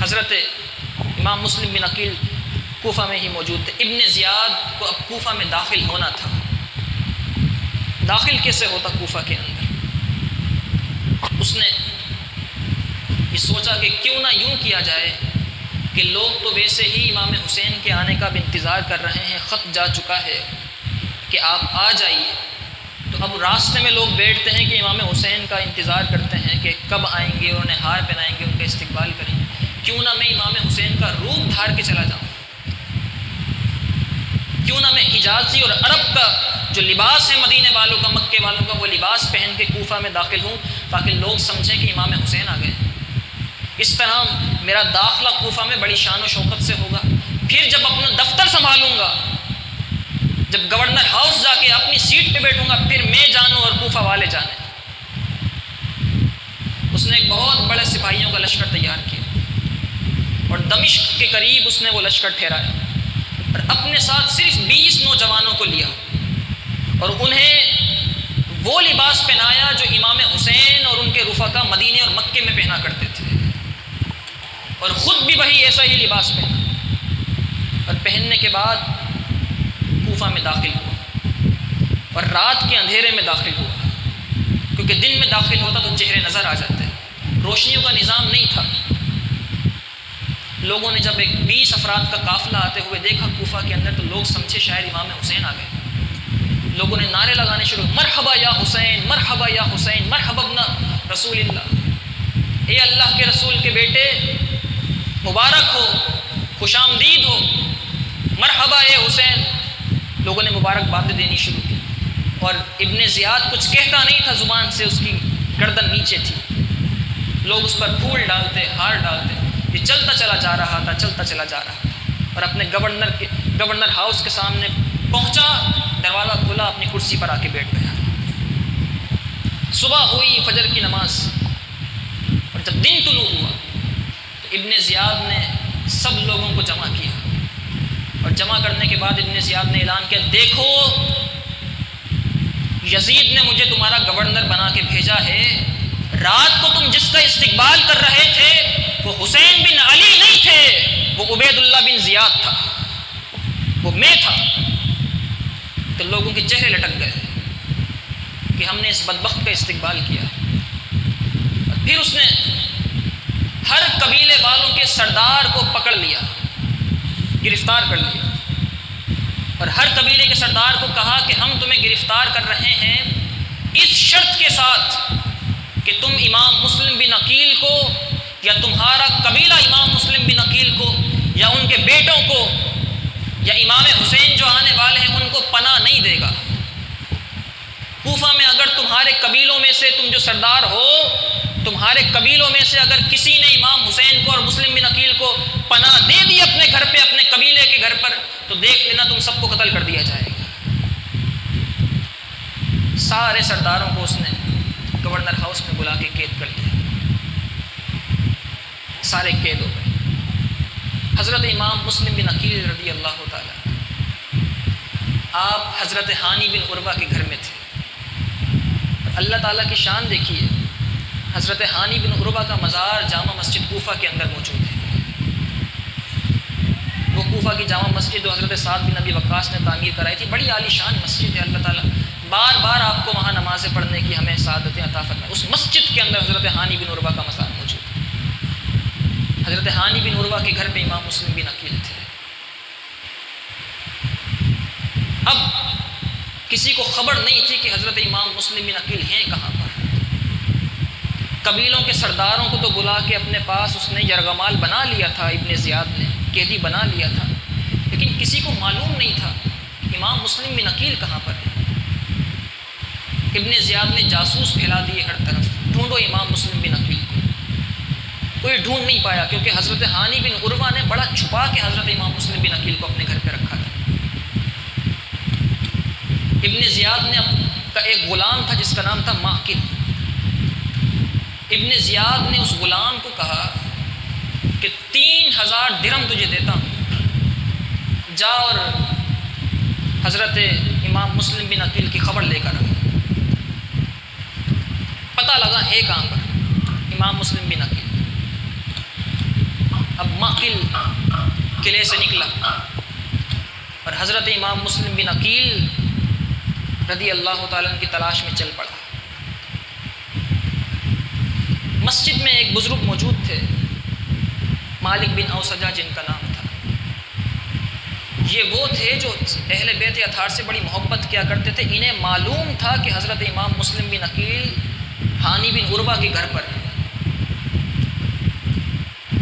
حضرت امام مسلم بن عقیل کوفہ میں ہی موجود تھے. ابن زیاد کو اب کوفہ میں داخل ہونا تھا. داخل کیسے ہوتا کوفہ کے اندر؟ اس نے یہ سوچا کہ کیوں نہ یوں کیا جائے کہ لوگ تو ویسے ہی امام حسین کے آنے کا بھی انتظار کر رہے ہیں، خط جا چکا ہے کہ آپ آ جائیے. تو اب راستے میں لوگ بیٹھتے ہیں کہ امام حسین کا انتظار کرتے ہیں کہ کب آئیں گے اور انہیں ہار پہنائیں گے، ان کا استقبال کریں گے. کیوں نہ میں امام حسین کا روپ دھار کے چلا جاؤں، کیوں نہ میں حجازی اور عرب کا جو لباس ہے مدینے والوں کا، مکے والوں کا، وہ لباس پہن کے کوفہ میں داخل ہوں تاکہ لوگ سمجھیں کہ امام حسین آ گئے. اس طرح میرا داخلہ کوفہ میں بڑی شان و شوکت سے ہوگا. پھر جب اپنا دفتر سنبھالوں گا، جب گورنر ہاؤس جا کے اپنی سیٹ پہ بیٹھوں گا، پھر میں جانوں اور کوفہ والے جانے. اس نے ایک بہت بڑے سپاہیوں کا لشکر تیار کیا اور دمشق کے قریب اس نے وہ لشکر ٹھہرایا اور اپنے ساتھ صرف 20 نوجوانوں کو لیا اور انہیں وہ لباس پہنایا جو امام حسین اور ان کے رفقا مدینے اور مکے میں پہنا کرتے تھے، اور خود بھی وہی ایسا ہی لباس پہنا اور پہننے کے بعد کوفہ میں داخل ہوا اور رات کے اندھیرے میں داخل ہوا، کیونکہ دن میں داخل ہوتا تو چہرے نظر آ جاتے، روشنیوں کا نظام نہیں تھا. لوگوں نے جب ایک 20 افراد کا قافلہ آتے ہوئے دیکھا کوفہ کے اندر تو لوگ سمجھے شاید امام حسین آ گئے. لوگوں نے نعرے لگانے شروع، مرحبا یا حسین، مرحبا یا حسین، مرحبا ابن رسول اللہ، اے اللہ کے رسول کے بیٹے مبارک ہو، خوش آمدید ہو، مرحبا اے حسین. لوگوں نے مبارکباد دینی شروع کی اور ابن زیاد کچھ کہتا نہیں تھا زبان سے، اس کی گردن نیچے تھی. لوگ اس پر پھول ڈالتے، ہار ڈالتے. یہ چلتا چلا جا رہا تھا، چلتا چلا جا رہا تھا اور اپنے گورنر ہاؤس کے سامنے پہنچا، دروازہ کھلا، اپنی کرسی پر آ کے بیٹھ گیا. صبح ہوئی، فجر کی نماز، اور جب دن طلوع ہوا تو ابن زیاد نے سب لوگوں کو جمع کیا اور جمع کرنے کے بعد ابن زیاد نے اعلان کیا، دیکھو یزید نے مجھے تمہارا گورنر بنا کے بھیجا ہے. رات کو تم جس کا استقبال کر رہے تھے وہ حسین بن علی نہیں تھے، وہ عبید اللہ بن زیاد تھا، وہ میں تھا. تو لوگوں کے چہرے لٹک گئے کہ ہم نے اس بدبخت کا استقبال کیا. اور پھر اس نے ہر قبیلے والوں کے سردار کو پکڑ لیا، گرفتار کر لیا اور ہر قبیلے کے سردار کو کہا کہ ہم تمہیں گرفتار کر رہے ہیں اس شرط کے ساتھ کہ تم امام مسلم بن عقیل کو یا تمہارا قبیلہ امام مسلم بن عقیل کو یا ان کے بیٹوں کو یا امام حسین جو آنے والے ہیں ان کو پناہ نہیں دے گا. کوفہ میں اگر تمہارے قبیلوں میں سے تم جو سردار ہو، تمہارے قبیلوں میں سے اگر کسی نے امام حسین کو اور مسلم بن عقیل کو پناہ دے دی اپنے گھر پہ، اپنے قبیلے کے گھر پر، تو دیکھ لینا تم سب کو قتل کر دیا جائے گا. سارے سرداروں کو اس نے گورنر ہاؤس میں بلا کے قید کر لیا، سارے قید ہو گئے. حضرت امام مسلم بن عقیل رضی اللہ تعالی، آپ حضرت ہانی بن عروہ کے گھر میں تھے. اللہ تعالیٰ کی شان دیکھیے، حضرت ہانی بن عروہ کا مزار جامع مسجد کوفہ کے اندر موجود ہے. وہ کوفہ کی جامع مسجد جو حضرت سعد بن ابی وقاص نے تعمیر کرائی تھی، بڑی عالی شان مسجد ہے. اللہ تعالیٰ بار بار آپ کو وہاں نمازیں پڑھنے کی ہمیں سعادتیں عطا فرمائے. اس مسجد کے اندر حضرت ہانی بن عروہ کا مزار موجود ہے. حضرت ہانی بن عروہ کے گھر پہ امام مسلم بن عقیل تھے. اب کسی کو خبر نہیں تھی کہ حضرت امام مسلم بن عقیل ہیں کہاں پر. قبیلوں کے سرداروں کو تو بلا کے اپنے پاس اس نے یرغمال بنا لیا تھا، ابن زیاد نے قیدی بنا لیا تھا، لیکن کسی کو معلوم نہیں تھا امام مسلم بن عقیل کہاں پر ہے. ابن زیاد نے جاسوس پھیلا دیے ہر طرف، ڈھونڈو امام مسلم بن عقیل کو. کوئی ڈھونڈ نہیں پایا کیونکہ حضرت ہانی بن عروہ نے بڑا چھپا کے حضرت امام مسلم بن عقیل کو اپنے گھر پہ رکھا تھا. ابن زیاد نے کا ایک غلام تھا جس کا نام تھا ماقل. ابن زیاد نے اس غلام کو کہا کہ 3000 درہم تجھے دیتا ہوں، جا اور حضرت امام مسلم بن عقیل کی خبر لے کر آ. پتہ لگا ہے کہاں پر امام مسلم بن عقیل. اب ماقل قلعے سے نکلا اور حضرت امام مسلم بن عقیل رضی اللہ تعالیٰ عنہ کی تلاش میں چل پڑا. مسجد میں ایک بزرگ موجود تھے، مالک بن اوسجہ جن کا نام تھا. یہ وہ تھے جو اہل بیت اطہار سے بڑی محبت کیا کرتے تھے. انہیں معلوم تھا کہ حضرت امام مسلم بن عقیل ہانی بن عروہ کے گھر پر ہے.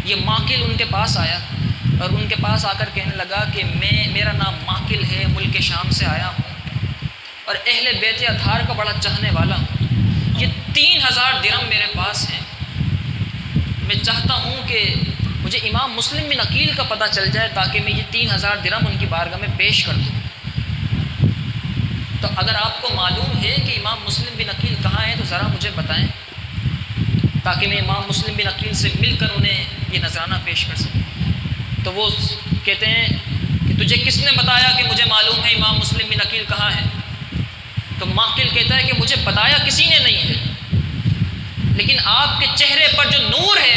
یہ ماقل ان کے پاس آیا اور ان کے پاس آ کر کہنے لگا کہ میرا نام ماقل ہے، ملک شام سے آیا ہوں اور اہل بیت اطہار کا بڑا چاہنے والا ہوں. یہ 3000 درہم میرے پاس ہیں، میں چاہتا ہوں کہ مجھے امام مسلم بن عقیل کا پتہ چل جائے تاکہ میں یہ 3000 درہم ان کی بارگاہ میں پیش کر دوں۔ تو اگر آپ کو معلوم ہے کہ امام مسلم بن عقیل کہاں ہیں تو ذرا مجھے بتائیں تاکہ میں امام مسلم بن عقیل سے مل کر انہیں یہ نذرانہ پیش کر سکوں۔ تو وہ کہتے ہیں کہ تجھے کس نے بتایا کہ مجھے معلوم ہے امام مسلم بن عقیل کہاں ہے؟ تو معقل کہتا ہے کہ مجھے بتایا کسی نے نہیں ہے، لیکن آپ کے چہرے پر جو نور ہے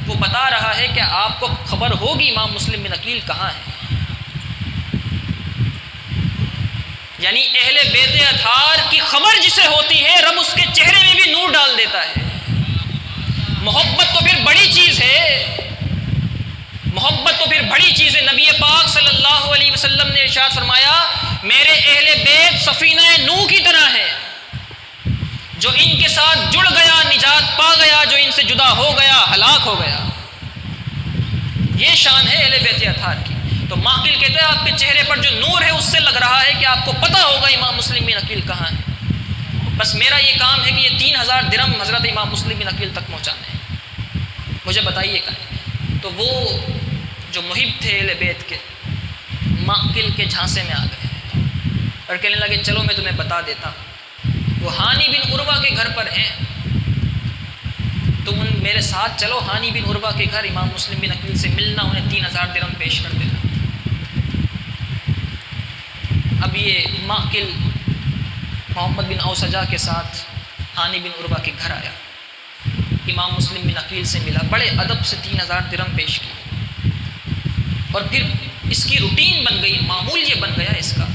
وہ بتا رہا ہے کہ آپ کو خبر ہوگی امام مسلم بن عقیل کہاں ہے۔ یعنی اہل بیت اطہار کی خبر جسے ہوتی ہے رب اس کے چہرے میں بھی نور ڈال دیتا ہے۔ محبت تو پھر بڑی چیز ہے، محبت تو پھر بڑی چیز ہے۔ نبی پاک صلی اللہ علیہ وسلم نے ارشاد فرمایا میرے اہل بیت سفینہ نوح کی طرح ہے، جو ان کے ساتھ جڑ گیا نجات پا گیا، جو ان سے جدا ہو گیا ہلاک ہو گیا۔ یہ شان ہے اہل بیت اطہار کی۔ تو معقل کہتے ہیں آپ کے چہرے پر جو نور ہے اس سے لگ رہا ہے کہ آپ کو پتہ ہوگا امام مسلم بن عقیل کہاں ہے۔ بس میرا یہ کام ہے کہ یہ 3000 درہم حضرت امام مسلم بن عقیل تک پہنچانے ہیں، مجھے بتائیے کہاں۔ تو وہ جو محب تھے اہل بیت کے معقل کے جھانسے میں آ گئے اور کہنے لگے چلو میں تمہیں بتا دیتا ہوں، وہ ہانی بن عروہ کے گھر پر ہیں، تم میرے ساتھ چلو ہانی بن عروہ کے گھر امام مسلم بن عقیل سے ملنا، انہیں 3000 درہم پیش کر دینا۔ اب یہ معقل محمد بن اوسجہ کے ساتھ ہانی بن عروہ کے گھر آیا، امام مسلم بن عقیل سے ملا، بڑے ادب سے 3000 درہم پیش کی، اور پھر اس کی روٹین بن گئی، معمول یہ بن گیا اس کا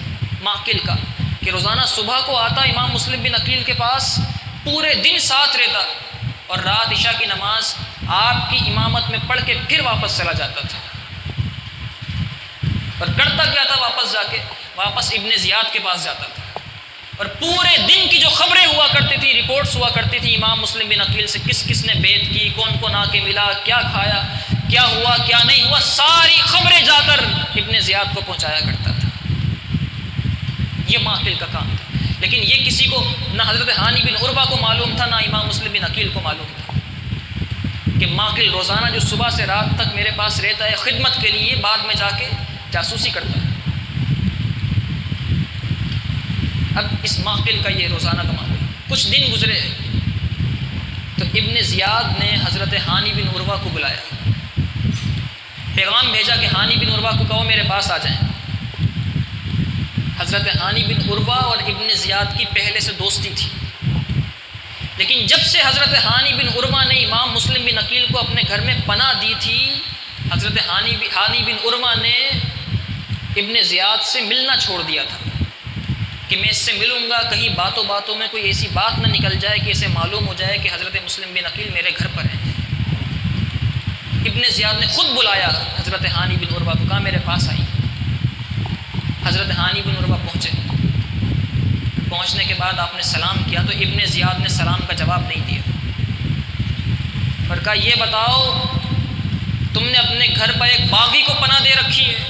معقل کا کہ روزانہ صبح کو آتا امام مسلم بن عقیل کے پاس، پورے دن ساتھ رہتا اور رات عشاء کی نماز آپ کی امامت میں پڑھ کے پھر واپس چلا جاتا تھا۔ اور کرتا کیا تھا؟ واپس جا کے واپس ابن زیاد کے پاس جاتا تھا اور پورے دن کی جو خبریں ہوا کرتی تھی، رپورٹس ہوا کرتی تھی امام مسلم بن عقیل سے، کس کس نے بیعت کی، کون کون آ کے ملا، کیا کھایا، کیا ہوا کیا نہیں ہوا، ساری خبریں جا کر ابن زیاد کو پہنچایا کرتا تھا۔ یہ معقل کا کام تھا، لیکن یہ کسی کو نہ حضرت ہانی بن عروہ کو معلوم تھا نہ امام مسلم بن عقیل کو معلوم تھا کہ معقل روزانہ جو صبح سے رات تک میرے پاس رہتا ہے خدمت کے لیے، بعد میں جا کے جاسوسی کرتا ہے۔ اب اس معقل کا یہ روزانہ کا معاملہ، کچھ دن گزرے تو ابن زیاد نے حضرت ہانی بن عروہ کو بلایا، پیغام بھیجا کہ ہانی بن عروہ کو کہو میرے پاس آ جائیں۔ حضرت ہانی بن عروہ اور ابن زیاد کی پہلے سے دوستی تھی، لیکن جب سے حضرت ہانی بن عروہ نے امام مسلم بن عقیل کو اپنے گھر میں پناہ دی تھی، حضرت ہانی بن عروہ نے ابن زیاد سے ملنا چھوڑ دیا تھا کہ میں اس سے ملوں گا، کہیں باتوں باتوں میں کوئی ایسی بات نہ نکل جائے کہ اسے معلوم ہو جائے کہ حضرت مسلم بن عقیل میرے گھر پر ہیں۔ ابن زیاد نے خود بلایا حضرت ہانی بن عروہ کو، کہا میرے پاس آئی۔ حضرت ہانی بن عروہ پہنچے، پہنچنے کے بعد آپ نے سلام کیا تو ابن زیاد نے سلام کا جواب نہیں دیا اور کہا یہ بتاؤ تم نے اپنے گھر پر ایک باغی کو پناہ دے رکھی ہے،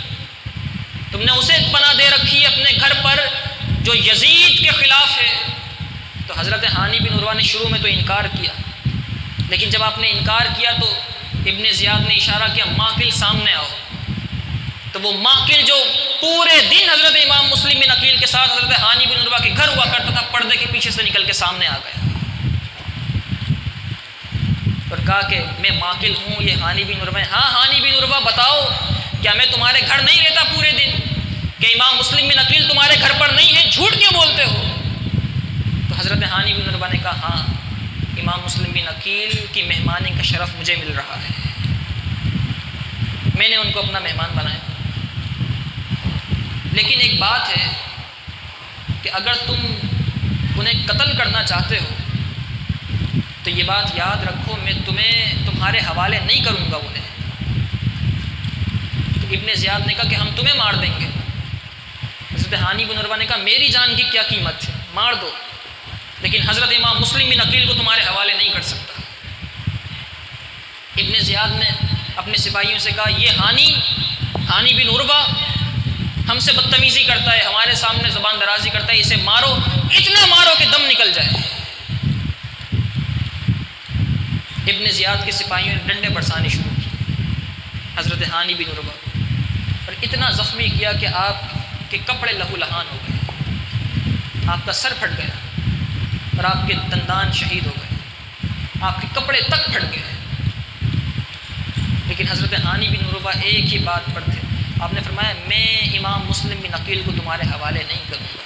تم نے اسے پناہ دے رکھی ہے اپنے گھر پر جو یزید کے خلاف ہے۔ تو حضرت ہانی بن عروہ نے شروع میں تو انکار کیا، لیکن جب آپ نے انکار کیا تو ابن زیاد نے اشارہ کیا معقل سامنے آؤ۔ تو وہ معقل جو پورے دن حضرت امام مسلم بن عقیل کے ساتھ حضرت ہانی بن عروہ کے گھر ہوا کرتا تھا، پردے کے پیچھے سے نکل کے سامنے آ گیا اور کہا کہ میں معقل ہوں، یہ ہانی بن عروہ ہے۔ ہاں ہانی بن عروہ بتاؤ کیا میں تمہارے گھر نہیں رہتا پورے دن، کہ امام مسلم بن عقیل تمہارے گھر پر نہیں ہے، جھوٹ کیوں بولتے ہو؟ تو حضرت ہانی بن عروہ نے کہا ہاں امام مسلم بن عقیل کی مہمانی کا شرف مجھے مل رہا ہے، میں نے ان کو اپنا مہمان بنایا، لیکن ایک بات ہے کہ اگر تم انہیں قتل کرنا چاہتے ہو تو یہ بات یاد رکھو میں تمہیں تمہارے حوالے نہیں کروں گا انہیں۔ تو ابن زیاد نے کہا کہ ہم تمہیں مار دیں گے۔ حضرت ہانی بن عروہ نے کہا میری جان کی کیا قیمت ہے، مار دو، لیکن حضرت امام مسلم بن عقیل کو تمہارے حوالے نہیں کر سکتا۔ ابن زیاد نے اپنے سپاہیوں سے کہا یہ ہانی بن عروہ ہم سے بدتمیزی کرتا ہے، ہمارے سامنے زبان درازی کرتا ہے، اسے مارو، اتنا مارو کہ دم نکل جائے۔ ابن زیاد کے سپاہیوں نے ڈنڈے برسانے شروع کی حضرت ہانی بن عروہ اور اتنا زخمی کیا کہ آپ کے کپڑے لہو لہان ہو گئے، آپ کا سر پھٹ گیا اور آپ کے دندان شہید ہو گئے، آپ کے کپڑے تک پھٹ گئے۔ لیکن حضرت ہانی بن عروہ ایک ہی بات پر تھے، آپ نے فرمایا میں امام مسلم بن عقیل کو تمہارے حوالے نہیں کروں گا۔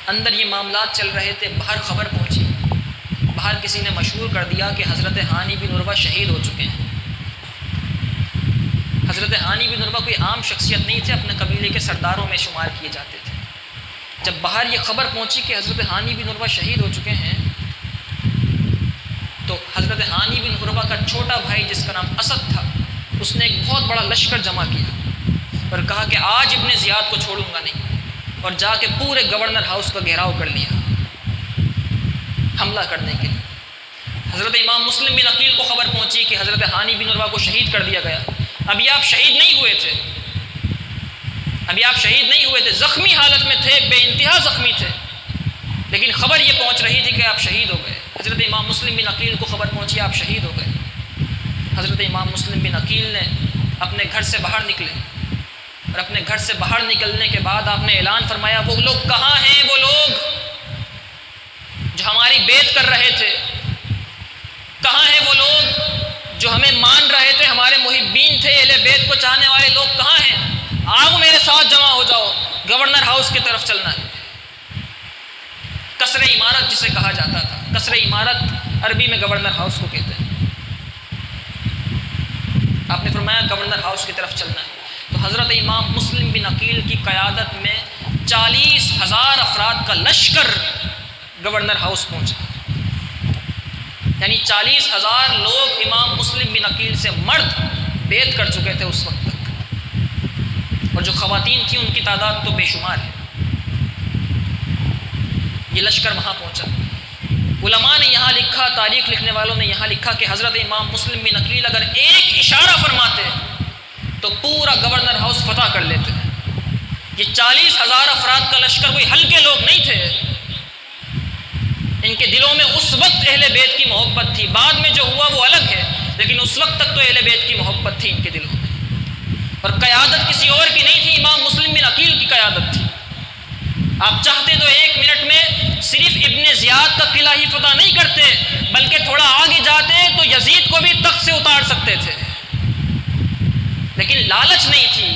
اندر یہ معاملات چل رہے تھے، باہر خبر پہنچی، باہر کسی نے مشہور کر دیا کہ حضرت ہانی بن عروہ شہید ہو چکے ہیں۔ حضرت ہانی بن عروہ کوئی عام شخصیت نہیں تھے، اپنے قبیلے کے سرداروں میں شمار کیے جاتے تھے۔ جب باہر یہ خبر پہنچی کہ حضرت ہانی بن عروہ شہید ہو چکے ہیں تو حضرت ہانی بن عروہ کا چھوٹا بھائی جس کا نام اسد تھا، اس نے ایک بہت بڑا لشکر جمع کیا اور کہا کہ آج ابن زیاد کو چھوڑوں گا نہیں، اور جا کے پورے گورنر ہاؤس کا گھیراؤ کر لیا حملہ کرنے کے لیے۔ حضرت امام مسلم بن عقیل کو خبر پہنچی کہ حضرت ہانی بن عروہ کو شہید کر دیا گیا۔ ابھی آپ شہید نہیں ہوئے تھے، ابھی آپ شہید نہیں ہوئے تھے، زخمی حالت میں تھے، بے انتہا زخمی تھے، لیکن خبر یہ پہنچ رہی تھی کہ آپ شہید ہو گئے۔ حضرت امام مسلم بن عقیل کو خبر پہنچی آپ شہید ہو گئے۔ حضرت امام مسلم بن عقیل نے اپنے گھر سے باہر نکلے اور اپنے گھر سے باہر نکلنے کے بعد آپ نے اعلان فرمایا وہ لوگ کہاں ہیں، وہ لوگ جو ہماری بیعت کر رہے تھے، کہاں ہیں وہ لوگ جو ہمیں مان رہے تھے، ہمارے محبین تھے، اہل بیت کو چاہنے والے لوگ کہاں ہیں؟ آؤ میرے ساتھ جمع ہو جاؤ، گورنر ہاؤس کی طرف چلنا ہے۔ قصر عمارت جسے کہا جاتا تھا، قصر عمارت عربی میں گورنر ہاؤس کو کہتے ہیں۔ آپ نے فرمایا گورنر ہاؤس کی طرف چلنا ہے۔ تو حضرت امام مسلم بن عقیل کی قیادت میں 40,000 افراد کا لشکر گورنر ہاؤس پہنچا، یعنی 40,000 لوگ امام مسلم بن عقیل سے مرد بیعت کر چکے تھے اس وقت تک، اور جو خواتین تھیں ان کی تعداد تو بے شمار ہے۔ یہ لشکر وہاں پہنچا۔ علماء نے یہاں لکھا، تاریخ لکھنے والوں نے یہاں لکھا کہ حضرت امام مسلم بن عقیل اگر ایک اشارہ فرماتے تو پورا گورنر ہاؤس فتح کر لیتے۔ یہ 40,000 افراد کا لشکر کوئی ہلکے لوگ نہیں تھے، ان کے دلوں میں اس وقت اہل بیت کی محبت تھی، بعد میں جو ہوا وہ الگ ہے، لیکن اس وقت تک تو اہل بیت کی محبت تھی ان کے دلوں میں، اور قیادت کسی اور کی نہیں تھی، امام مسلم بن عقیل کی قیادت تھی۔ آپ چاہتے تو 1 منٹ میں صرف ابن زیاد کا قلعہ ہی فتح نہیں کرتے، بلکہ تھوڑا آگے جاتے تو یزید کو بھی تخت سے اتار سکتے تھے، لیکن لالچ نہیں تھی،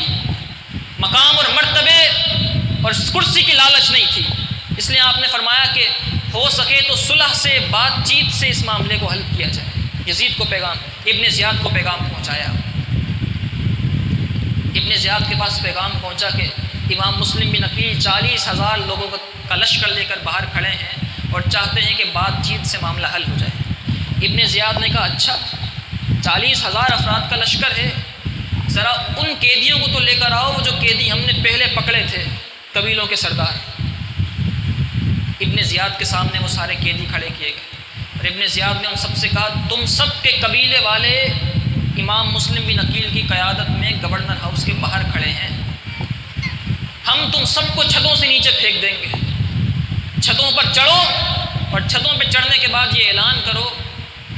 مقام اور مرتبے اور کرسی کی لالچ نہیں تھی۔ اس لیے آپ نے فرمایا کہ ہو سکے تو صلح سے، بات چیت سے اس معاملے کو حل کیا جائے۔ یزید کو پیغام، ابن زیاد کو پیغام پہنچایا، ابن زیاد کے پاس پیغام پہنچا کہ امام مسلم بن عقیل 40,000 لوگوں کا لشکر لے کر باہر کھڑے ہیں اور چاہتے ہیں کہ بات چیت سے معاملہ حل ہو جائے۔ ابن زیاد نے کہا اچھا 40,000 افراد کا لشکر ہے، ذرا ان قیدیوں کو تو لے کر آؤ جو قیدی ہم نے پہلے پکڑے تھے، قبیلوں کے سردار۔ ابن زیاد کے سامنے وہ سارے قیدی کھڑے کیے گئے اور ابن زیاد نے ان سب سے کہا تم سب کے قبیلے والے امام مسلم بن عقیل کی قیادت میں گورنر ہاؤس کے باہر کھڑے ہیں، ہم تم سب کو چھتوں سے نیچے پھینک دیں گے، چھتوں پر چڑھو اور چھتوں پہ چڑھنے کے بعد یہ اعلان کرو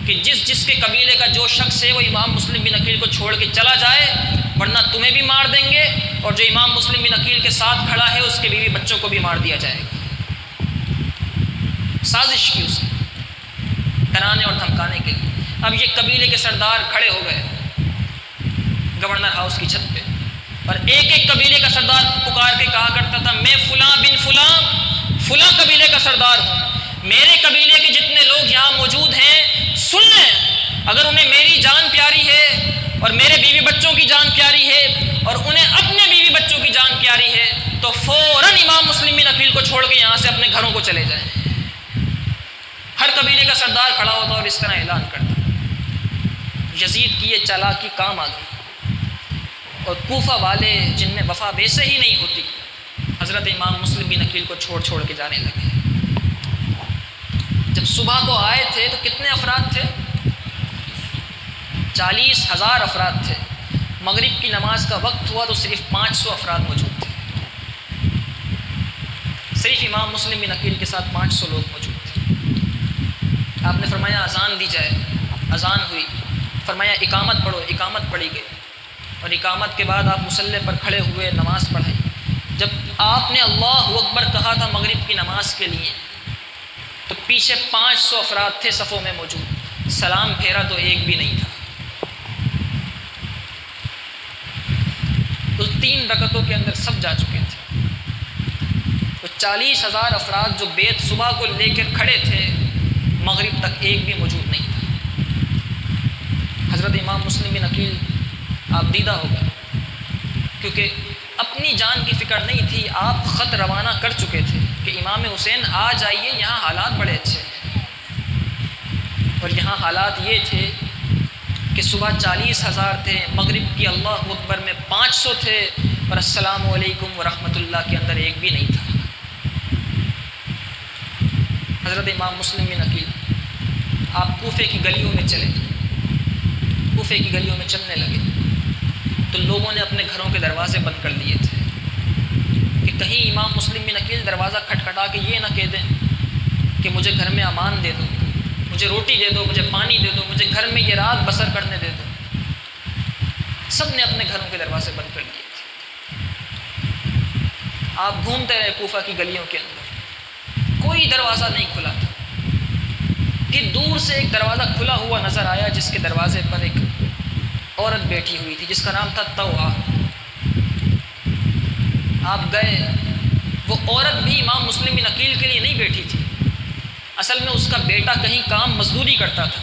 کہ جس کے قبیلے کا جو شخص ہے وہ امام مسلم بن عقیل کو چھوڑ کے چلا جائے، ورنہ تمہیں بھی مار دیں گے، اور جو امام مسلم بن عقیل کے ساتھ کھڑا ہے اس کے بیوی بچوں کو بھی مار دیا جائے گا۔ سازش کی اس نے ڈرانے اور دھمکانے کے لیے۔ اب یہ قبیلے کے سردار کھڑے ہو گئے گورنر ہاؤس کی چھت پہ، اور ایک ایک قبیلے کا سردار پکار کے کہا کرتا تھا میں فلاں بن فلاں قبیلے کا سردار ہوں، میرے قبیلے کے جتنے لوگ یہاں موجود ہیں سن لیں، اگر انہیں میری جان پیاری ہے اور میرے بیوی بچوں کی جان پیاری ہے اور انہیں اپنے بیوی بچوں کی جان پیاری ہے تو فوراً امام مسلم بن عقیل کو چھوڑ کے یہاں سے اپنے گھروں کو چلے جائیں۔ ہر قبیلے کا سردار کھڑا ہوتا اور اس طرح اعلان کرتا۔ یزید کی یہ چالاکی کام آ گئی، اور کوفہ والے جن میں وفا ویسے ہی نہیں ہوتی حضرت امام مسلم بن عقیل کو چھوڑ کے جانے لگے۔ جب صبح کو آئے تھے تو کتنے افراد تھے؟ 40,000 افراد تھے۔ مغرب کی نماز کا وقت ہوا تو صرف 500 افراد موجود تھے، صرف امام مسلم بن عقیل کے ساتھ 500 لوگ موجود تھے۔ آپ نے فرمایا اذان دی جائے، اذان ہوئی، فرمایا اقامت پڑھو، اقامت پڑھی گئی، اور اقامت کے بعد آپ مصلی پر کھڑے ہوئے، نماز پڑھائی۔ جب آپ نے اللہ اکبر کہا تھا مغرب کی نماز کے لیے تو پیچھے 500 افراد تھے صفوں میں موجود، سلام پھیرا تو ایک بھی نہیں تھا۔ اس 3 رکعتوں کے اندر سب جا چکے تھے۔ تو 40,000 افراد جو بیت صبح کو لے کر کھڑے تھے، مغرب تک ایک بھی موجود نہیں تھا۔ حضرت امام مسلم بن عقیل آپ دیدہ ہو گئے، کیونکہ اپنی جان کی فکر نہیں تھی، آپ خط روانہ کر چکے تھے کہ امام حسین آ جائیے، یہاں حالات بڑے اچھے ہیں۔ اور یہاں حالات یہ تھے کہ صبح 40,000 تھے، مغرب کی اللہ اکبر میں 500 تھے، اور السلام علیکم ورحمۃ اللہ کے اندر ایک بھی نہیں تھا۔ حضرت امام مسلم بن عقیل آپ کوفے کی گلیوں میں چلے، کوفے کی گلیوں میں چلنے لگے تو لوگوں نے اپنے گھروں کے دروازے بند کر دیے تھے کہ کہیں امام مسلم بن عقیل دروازہ کھٹکھٹا کے یہ نہ کہہ دیں کہ مجھے گھر میں امان دے دو، مجھے روٹی دے دو، مجھے پانی دے دو، مجھے گھر میں یہ رات بسر کرنے دے دو۔ سب نے اپنے گھروں کے دروازے بند کر دیے تھے۔ آپ گھومتے رہے کوفہ کی گلیوں کے اندر، کوئی دروازہ نہیں کھلا تھا کہ دور سے ایک دروازہ کھلا ہوا نظر آیا، جس کے دروازے پر ایک عورت بیٹھی ہوئی تھی جس کا نام تھا توعہ۔ آپ گئے، وہ عورت بھی امام مسلم بن عقیل کے لیے نہیں بیٹھی تھی، اصل میں اس کا بیٹا کہیں کام مزدوری کرتا تھا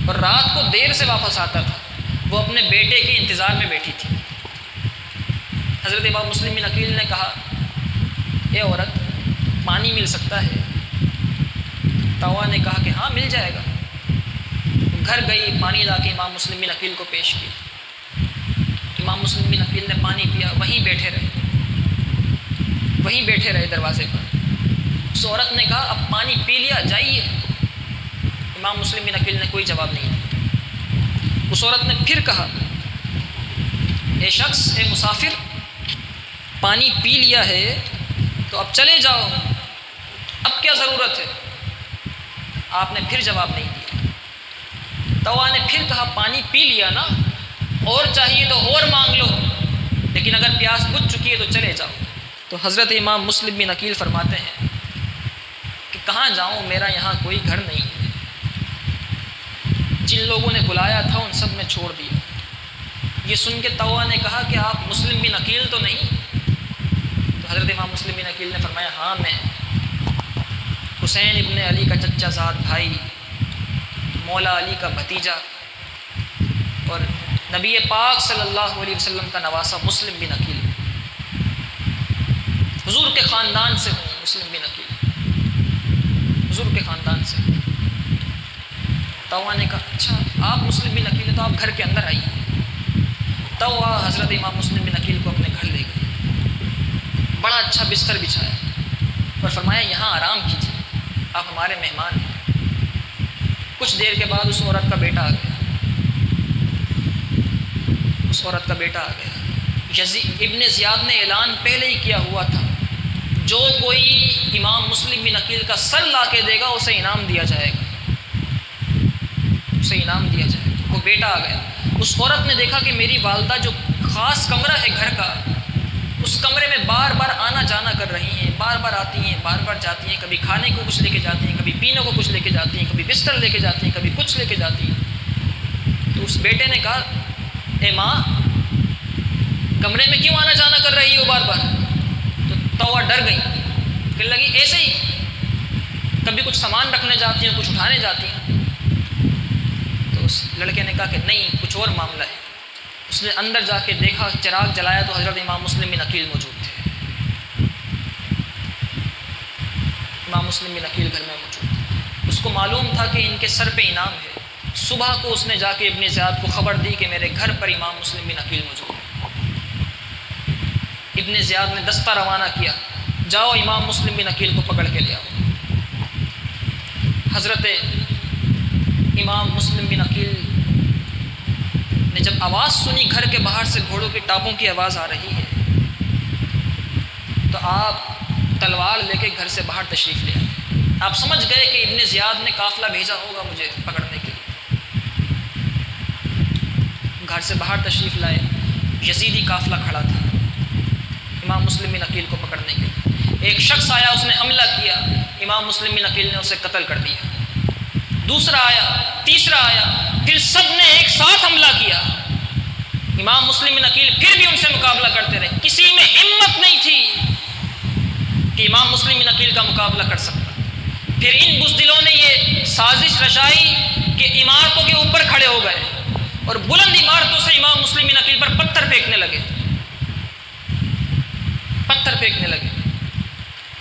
اور رات کو دیر سے واپس آتا تھا، وہ اپنے بیٹے کے انتظار میں بیٹھی تھی۔ حضرت امام مسلم بن عقیل نے کہا، اے عورت، پانی مل سکتا ہے؟ توعہ نے کہا کہ ہاں مل جائے گا۔ گھر گئی، پانی لا کے امام مسلم بن عقیل کو پیش کیا۔ امام مسلم بن عقیل نے پانی پیا، وہیں بیٹھے رہے دروازے پر۔ اس عورت نے کہا اب پانی پی لیا، جائیے۔ امام مسلم بن عقیل نے کوئی جواب نہیں دیا۔ اس عورت نے پھر کہا، اے شخص، اے مسافر، پانی پی لیا ہے تو اب چلے جاؤ، اب کیا ضرورت ہے؟ آپ نے پھر جواب نہیں دیا۔ توعہ نے پھر کہا، پانی پی لیا نا، اور چاہیے تو اور مانگ لو، لیکن اگر پیاس بجھ چکی ہے تو چلے جاؤ۔ تو حضرت امام مسلم بن عقیل فرماتے ہیں کہ کہاں جاؤں، میرا یہاں کوئی گھر نہیں ہے، جن لوگوں نے بلایا تھا ان سب نے چھوڑ دیا۔ یہ سن کے توعہ نے کہا کہ آپ مسلم بن عقیل تو نہیں؟ تو حضرت امام مسلم بن عقیل نے فرمایا، ہاں میں حسین ابن علی کا چچا زاد بھائی، مولا علی کا بھتیجا، اور نبی پاک صلی اللہ علیہ وسلم کا نواسہ مسلم بن عقیل، حضور کے خاندان سے ہوں۔ مسلم بن عقیل حضور کے خاندان سے۔ توعہ نے کہا، اچھا آپ مسلم بن عقیل ہیں تو آپ گھر کے اندر آئیے۔ توعہ حضرت امام مسلم بن عقیل کو اپنے گھر لے گئے، بڑا اچھا بستر بچھایا اور فرمایا یہاں آرام کیجیے، آپ ہمارے مہمان ہیں۔ کچھ دیر کے بعد اس عورت کا بیٹا آ گیا، ابن زیاد نے اعلان پہلے ہی کیا ہوا تھا، جو کوئی امام مسلم بن عقیل کا سر لا کے دے گا اسے انعام دیا جائے گا، وہ بیٹا آ گیا۔ اس عورت نے دیکھا کہ میری والدہ جو خاص کمرہ ہے گھر کا، اس کمرے میں بار بار آنا جانا کر رہی ہیں، بار بار آتی ہیں، بار بار جاتی ہیں، کبھی کھانے کو کچھ لے کے جاتی ہیں، کبھی پینے کو کچھ لے کے جاتی ہیں، کبھی بستر لے کے جاتی ہیں، کبھی کچھ لے کے جاتی ہیں۔ تو اس بیٹے نے کہا، اے ماں، کمرے میں کیوں آنا جانا کر رہی ہو بار بار؟ تو توعہ ڈر گئی، کہنے لگی ایسے ہی، کبھی کچھ سامان رکھنے جاتی ہیں، کچھ اٹھانے جاتی ہیں۔ تو اس لڑکے نے کہا کہ نہیں، کچھ اور معاملہ ہے۔ اس نے اندر جا کے دیکھا، چراغ جلایا تو حضرت امام مسلم بن عقیل موجود تھے۔ امام مسلم بن عقیل گھر میں موجود تھے۔ اس کو معلوم تھا کہ ان کے سر پہ انعام ہے۔ صبح کو اس نے جا کے ابن زیاد کو خبر دی کہ میرے گھر پر امام مسلم بن عقیل موجود ہے۔ ابن زیاد نے دستہ روانہ کیا، جاؤ امام مسلم بن عقیل کو پکڑ کے لے آؤ۔ حضرت امام مسلم بن عقیل نے جب آواز سنی، گھر کے باہر سے گھوڑوں کی ٹاپوں کی آواز آ رہی ہے، تو آپ تلوار لے کے گھر سے باہر تشریف لے آئے۔ آپ سمجھ گئے کہ ابن زیاد نے قافلہ بھیجا ہوگا مجھے پکڑنے کے لیے۔ گھر سے باہر تشریف لائے، یزیدی قافلہ کھڑا تھا امام مسلم بن عقیل کو پکڑنے کے لیے۔ ایک شخص آیا، اس نے حملہ کیا، امام مسلم بن عقیل نے اسے قتل کر دیا۔ دوسرا آیا، تیسرا آیا، پھر سب نے ایک ساتھ حملہ کیا۔ امام مسلم بن عقیل پھر بھی ان سے مقابلہ کرتے رہے، کسی میں ہمت نہیں تھی کہ امام مسلم بن عقیل کا مقابلہ کر سکتا۔ پھر ان بزدلوں نے یہ سازش رچائی کہ عمارتوں کے اوپر کھڑے ہو گئے اور بلند عمارتوں سے امام مسلم بن عقیل پر پتھر پھینکنے لگے، پتھر پھینکنے لگے۔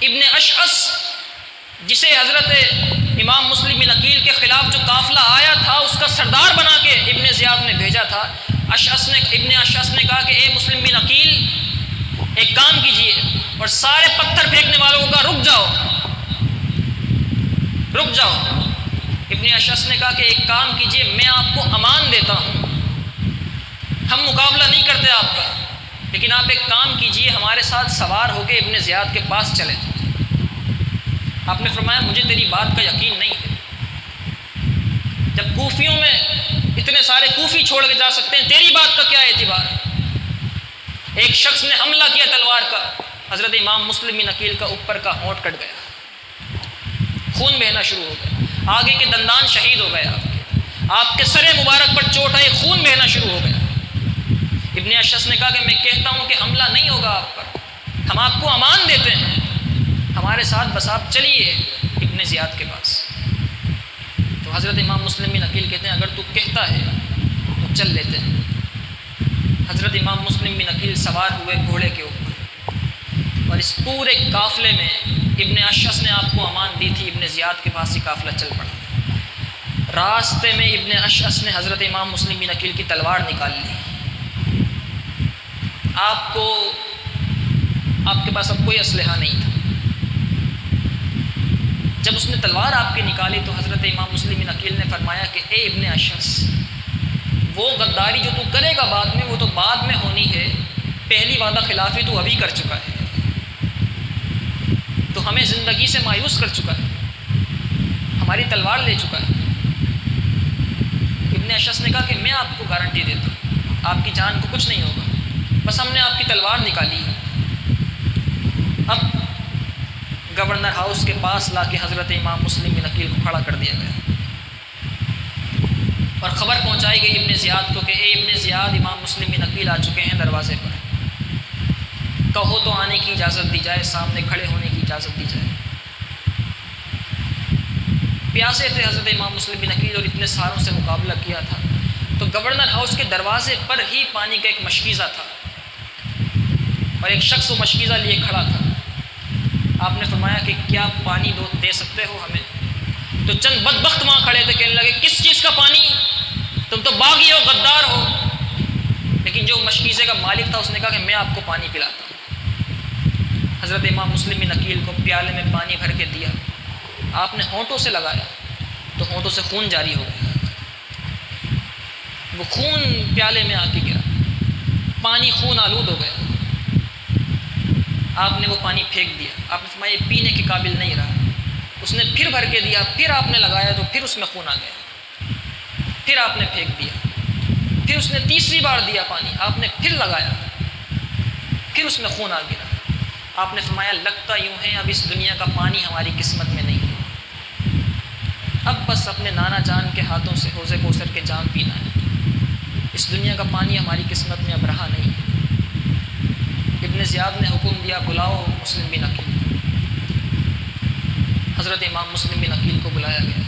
ابن اشعث، جسے حضرت امام مسلم بن عقیل کے خلاف جو قافلہ آیا تھا اس کا سردار بنا کے ابن زیاد نے بھیجا تھا، ابن اشعث نے کہا کہ اے مسلم بن عقیل، ایک کام کیجئے اور سارے پتھر پھینکنے والوں کا رک جاؤ، رک جاؤ۔ ابن اشعث نے کہا کہ ایک کام کیجئے، میں آپ کو امان دیتا ہوں، ہم مقابلہ نہیں کرتے آپ کا، لیکن آپ ایک کام کیجئے، ہمارے ساتھ سوار ہو کے ابن زیاد کے پاس چلیں۔ آپ نے فرمایا مجھے تیری بات کا یقین نہیں ہے، جب کوفیوں میں اتنے سارے کوفی چھوڑ کے جا سکتے ہیں، تیری بات کا کیا اعتبار ہے؟ ایک شخص نے حملہ کیا تلوار کا، حضرت امام مسلم بن عقیل کا اوپر کا ہونٹ کٹ گیا، خون بہنا شروع ہو گیا، آگے کے دندان شہید ہو گئے، آپ کے سر مبارک پر چوٹ آئی، خون بہنا شروع ہو گیا۔ ابن اشعث نے کہا کہ میں کہتا ہوں کہ حملہ نہیں ہوگا آپ پر، ہم آپ کو امان دیتے ہیں، ہمارے ساتھ بس آپ چلیے ابن زیاد کے پاس۔ تو حضرت امام مسلم بن عقیل کہتے ہیں اگر تو کہتا ہے تو چل لیتے ہیں۔ حضرت امام مسلم بن عقیل سوار ہوئے گھوڑے کے اوپر، اور اس پورے قافلے میں ابن اشعث نے آپ کو امان دی تھی، ابن زیاد کے پاس ہی قافلہ چل پڑا۔ راستے میں ابن اشعث نے حضرت امام مسلم بن عقیل کی تلوار نکال لی۔ آپ کے پاس اب کوئی اسلحہ نہیں تھا۔ جب اس نے تلوار آپ کی نکالی تو حضرت امام مسلم بن عقیل نے فرمایا کہ اے ابن اشعث، وہ غداری جو تو کرے گا بعد میں، وہ تو بعد میں ہونی ہے، پہلی وعدہ خلافی تو ابھی کر چکا ہے، تو ہمیں زندگی سے مایوس کر چکا ہے، ہماری تلوار لے چکا ہے۔ ابن اشعث نے کہا کہ میں آپ کو گارنٹی دیتا ہوں آپ کی جان کو کچھ نہیں ہوگا، بس ہم نے آپ کی تلوار نکالی ہے۔ اب گورنر ہاؤس کے پاس لا کے حضرت امام مسلم بن عقیل کو کھڑا کر دیا گیا اور خبر پہنچائی گئی ابن زیاد کو کہ اے ابن زیاد، امام مسلم بن عقیل آ چکے ہیں دروازے پر، کہو تو آنے کی اجازت دی جائے، سامنے کھڑے ہونے کی اجازت دی جائے۔ پیاسے تھے حضرت امام مسلم بن عقیل اور اتنے ساروں سے مقابلہ کیا تھا، تو گورنر ہاؤس کے دروازے پر ہی پانی کا ایک مشکیزہ تھا اور ایک شخص وہ مشکیزہ لیے کھڑا تھا۔ آپ نے فرمایا کہ کیا پانی دے سکتے ہو ہمیں؟ تو چند بدبخت وہاں کھڑے تھے، کہنے لگے کس چیز کا پانی، تم تو باغی ہو، غدار ہو۔ لیکن جو مشکیزے کا مالک تھا اس نے کہا کہ میں آپ کو پانی پلاتا ہوں۔ حضرت امام مسلم بن عقیل کو پیالے میں پانی بھر کے دیا، آپ نے ہونٹوں سے لگایا تو ہونٹوں سے خون جاری ہو گیا، وہ خون پیالے میں آ کے گرا، پانی خون آلود ہو گیا۔ آپ نے وہ پانی پھینک دیا، آپ نے فرمایا یہ پینے کے قابل نہیں رہا۔ اس نے پھر بھر کے دیا، پھر آپ نے لگایا تو پھر اس میں خون آ گیا، پھر آپ نے پھینک دیا، پھر اس نے تیسری بار دیا پانی، آپ نے پھر لگایا، پھر اس میں خون آ گیا۔ آپ نے فرمایا لگتا یوں ہے اب اس دنیا کا پانی ہماری قسمت میں نہیں ہے، اب بس اپنے نانا جان کے ہاتھوں سے حوض کوثر کے جام پینا ہے، اس دنیا کا پانی ہماری قسمت میں اب رہا نہیں ہے۔ ابن زیاد نے حکم دیا بلاؤ مسلم بن عقیل۔ حضرت امام مسلم بن عقیل کو بلایا گیا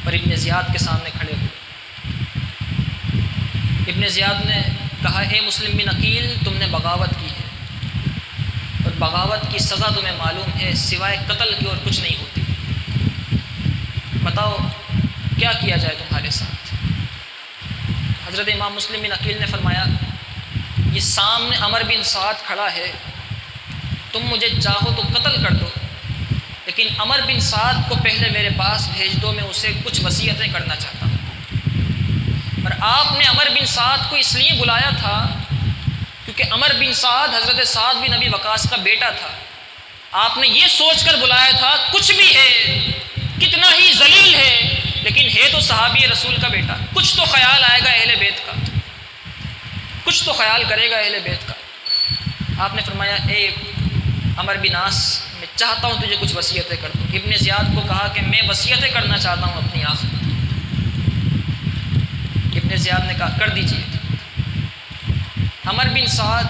اور ابن زیاد کے سامنے کھڑے ہوئے۔ ابن زیاد نے کہا اے مسلم بن عقیل، تم نے بغاوت کی ہے اور بغاوت کی سزا تمہیں معلوم ہے، سوائے قتل کی اور کچھ نہیں ہوتی، بتاؤ کیا کیا جائے تمہارے ساتھ؟ حضرت امام مسلم بن عقیل نے فرمایا یہ سامنے عمر بن سعد کھڑا ہے، تم مجھے چاہو تو قتل کر دو، لیکن عمر بن سعد کو پہلے میرے پاس بھیج دو، میں اسے کچھ وصیتیں کرنا چاہتا ہوں۔ اور آپ نے عمر بن سعد کو اس لیے بلایا تھا کیونکہ عمر بن سعد حضرت سعد بن ابی وقاص کا بیٹا تھا، آپ نے یہ سوچ کر بلایا تھا کچھ بھی ہے، کتنا ہی ذلیل ہے، لیکن ہے تو صحابی رسول کا بیٹا، کچھ تو خیال آئے گا اہل بیت کا، کچھ تو خیال کرے گا اہل بیت کا۔ آپ نے فرمایا اے عمر بن عاص، میں چاہتا ہوں تجھے کچھ وصیتیں کر دوں۔ ابن زیاد کو کہا کہ میں وصیتیں کرنا چاہتا ہوں اپنی آخر۔ ابن زیاد نے کہا کر دیجئے۔ عمر بن سعد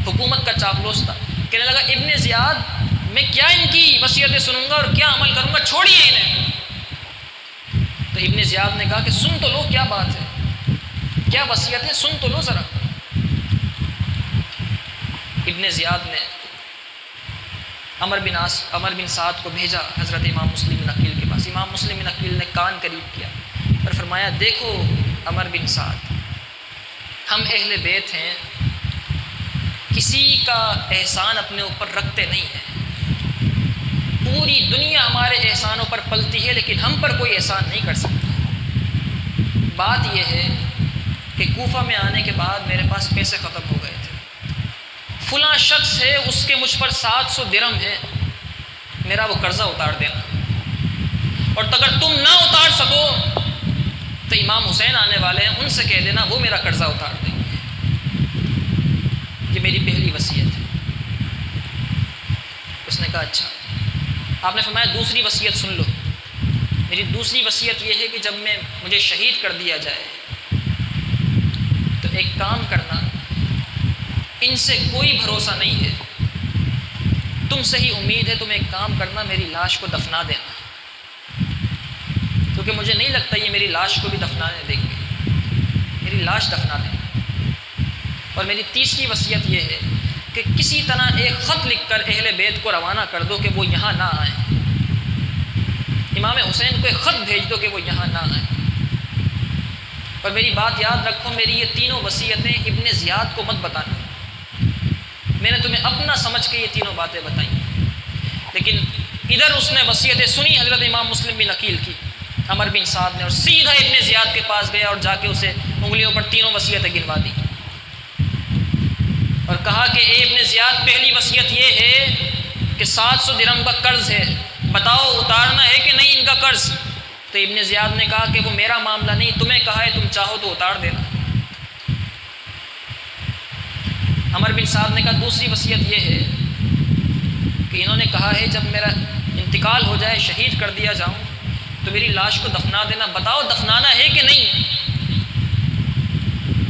حکومت کا چاپلوس تھا، کہنے لگا ابن زیاد میں کیا ان کی وصیتیں سنوں گا اور کیا عمل کروں گا، چھوڑیے انہیں۔ تو ابن زیاد نے کہا کہ سن تو لو، کیا بات ہے، کیا وصیت ہے، سن تو لو ذرا۔ ابن زیاد نے عمر بن سعد کو بھیجا حضرت امام مسلم بن عقیل کے پاس۔ امام مسلم بن عقیل نے کان قریب کیا اور فرمایا دیکھو عمر بن سعد، ہم اہل بیت ہیں، کسی کا احسان اپنے اوپر رکھتے نہیں ہیں، پوری دنیا ہمارے احسانوں پر پلتی ہے لیکن ہم پر کوئی احسان نہیں کر سکتا۔ بات یہ ہے کہ کوفہ میں آنے کے بعد میرے پاس پیسے ختم ہو گئے تھے، فلاں شخص ہے اس کے مجھ پر 700 درہم ہے، میرا وہ قرضہ اتار دینا، اور اگر تم نہ اتار سکو تو امام حسین آنے والے ہیں، ان سے کہہ دینا وہ میرا قرضہ اتار دیں گے۔ یہ میری پہلی وصیت ہے۔ اس نے کہا اچھا۔ آپ نے فرمایا دوسری وصیت سن لو، میری دوسری وصیت یہ ہے کہ جب مجھے شہید کر دیا جائے تو ایک کام کرنا، ان سے کوئی بھروسہ نہیں ہے، تم سے ہی امید ہے، تم ایک کام کرنا میری لاش کو دفنا دینا، کیونکہ مجھے نہیں لگتا یہ میری لاش کو بھی دفنانے دیں گے، میری لاش دفنا دینا۔ اور میری تیسری وصیت یہ ہے کہ کسی طرح ایک خط لکھ کر اہل بیت کو روانہ کر دو کہ وہ یہاں نہ آئیں، امام حسین کو ایک خط بھیج دو کہ وہ یہاں نہ آئیں۔ اور میری بات یاد رکھو، میری یہ تینوں وصیتیں ابن زیاد کو مت بتانا، میں نے تمہیں اپنا سمجھ کے یہ تینوں باتیں بتائیں، لیکن ادھر اس نے وصیتیں سنی حضرت امام مسلم بن عقیل کی، عمر بن سعد نے، اور سیدھا ابن زیاد کے پاس گیا اور جا کے اسے انگلیوں پر تینوں وصیتیں گنوا دی اور کہا کہ اے ابن زیاد، پہلی وصیت یہ ہے کہ 700 درہم کا قرض ہے، بتاؤ اتارنا ہے کہ نہیں ان کا قرض؟ تو ابن زیاد نے کہا کہ وہ میرا معاملہ نہیں، تمہیں کہا ہے، تم چاہو تو اتار دینا۔ عمر بن سعد نے کہا دوسری وصیت یہ ہے کہ انہوں نے کہا ہے جب میرا انتقال ہو جائے، شہید کر دیا جاؤں تو میری لاش کو دفنا دینا، بتاؤ دفنانا ہے کہ نہیں؟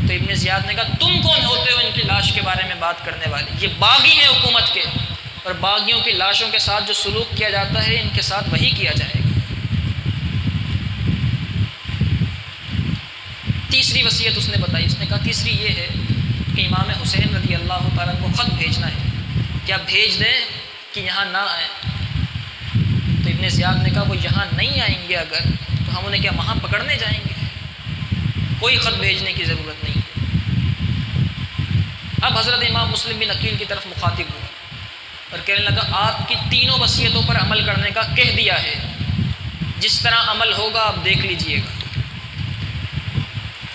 تو ابن زیاد نے کہا تم کون ہوتے ہو ان کی لاش کے بارے میں بات کرنے والے، یہ باغی ہیں حکومت کے، اور باغیوں کی لاشوں کے ساتھ جو سلوک کیا جاتا ہے ان کے ساتھ وہی کیا جائے گا۔ تیسری وصیت اس نے بتائی، اس نے کہا تیسری یہ ہے کہ امام حسین رضی اللہ تعالیٰ کو خط بھیجنا ہے، کیا بھیج دیں کہ یہاں نہ آئیں؟ تو ابن زیاد نے کہا وہ یہاں نہیں آئیں گے اگر تو ہم انہیں کیا وہاں پکڑنے جائیں گے؟ کوئی خط بھیجنے کی ضرورت نہیں ہے۔ اب حضرت امام مسلم بن عقیل کی طرف مخاطب ہوا اور کہنے لگا آپ کی تینوں وصیتوں پر عمل کرنے کا کہہ دیا ہے، جس طرح عمل ہوگا آپ دیکھ لیجئے گا،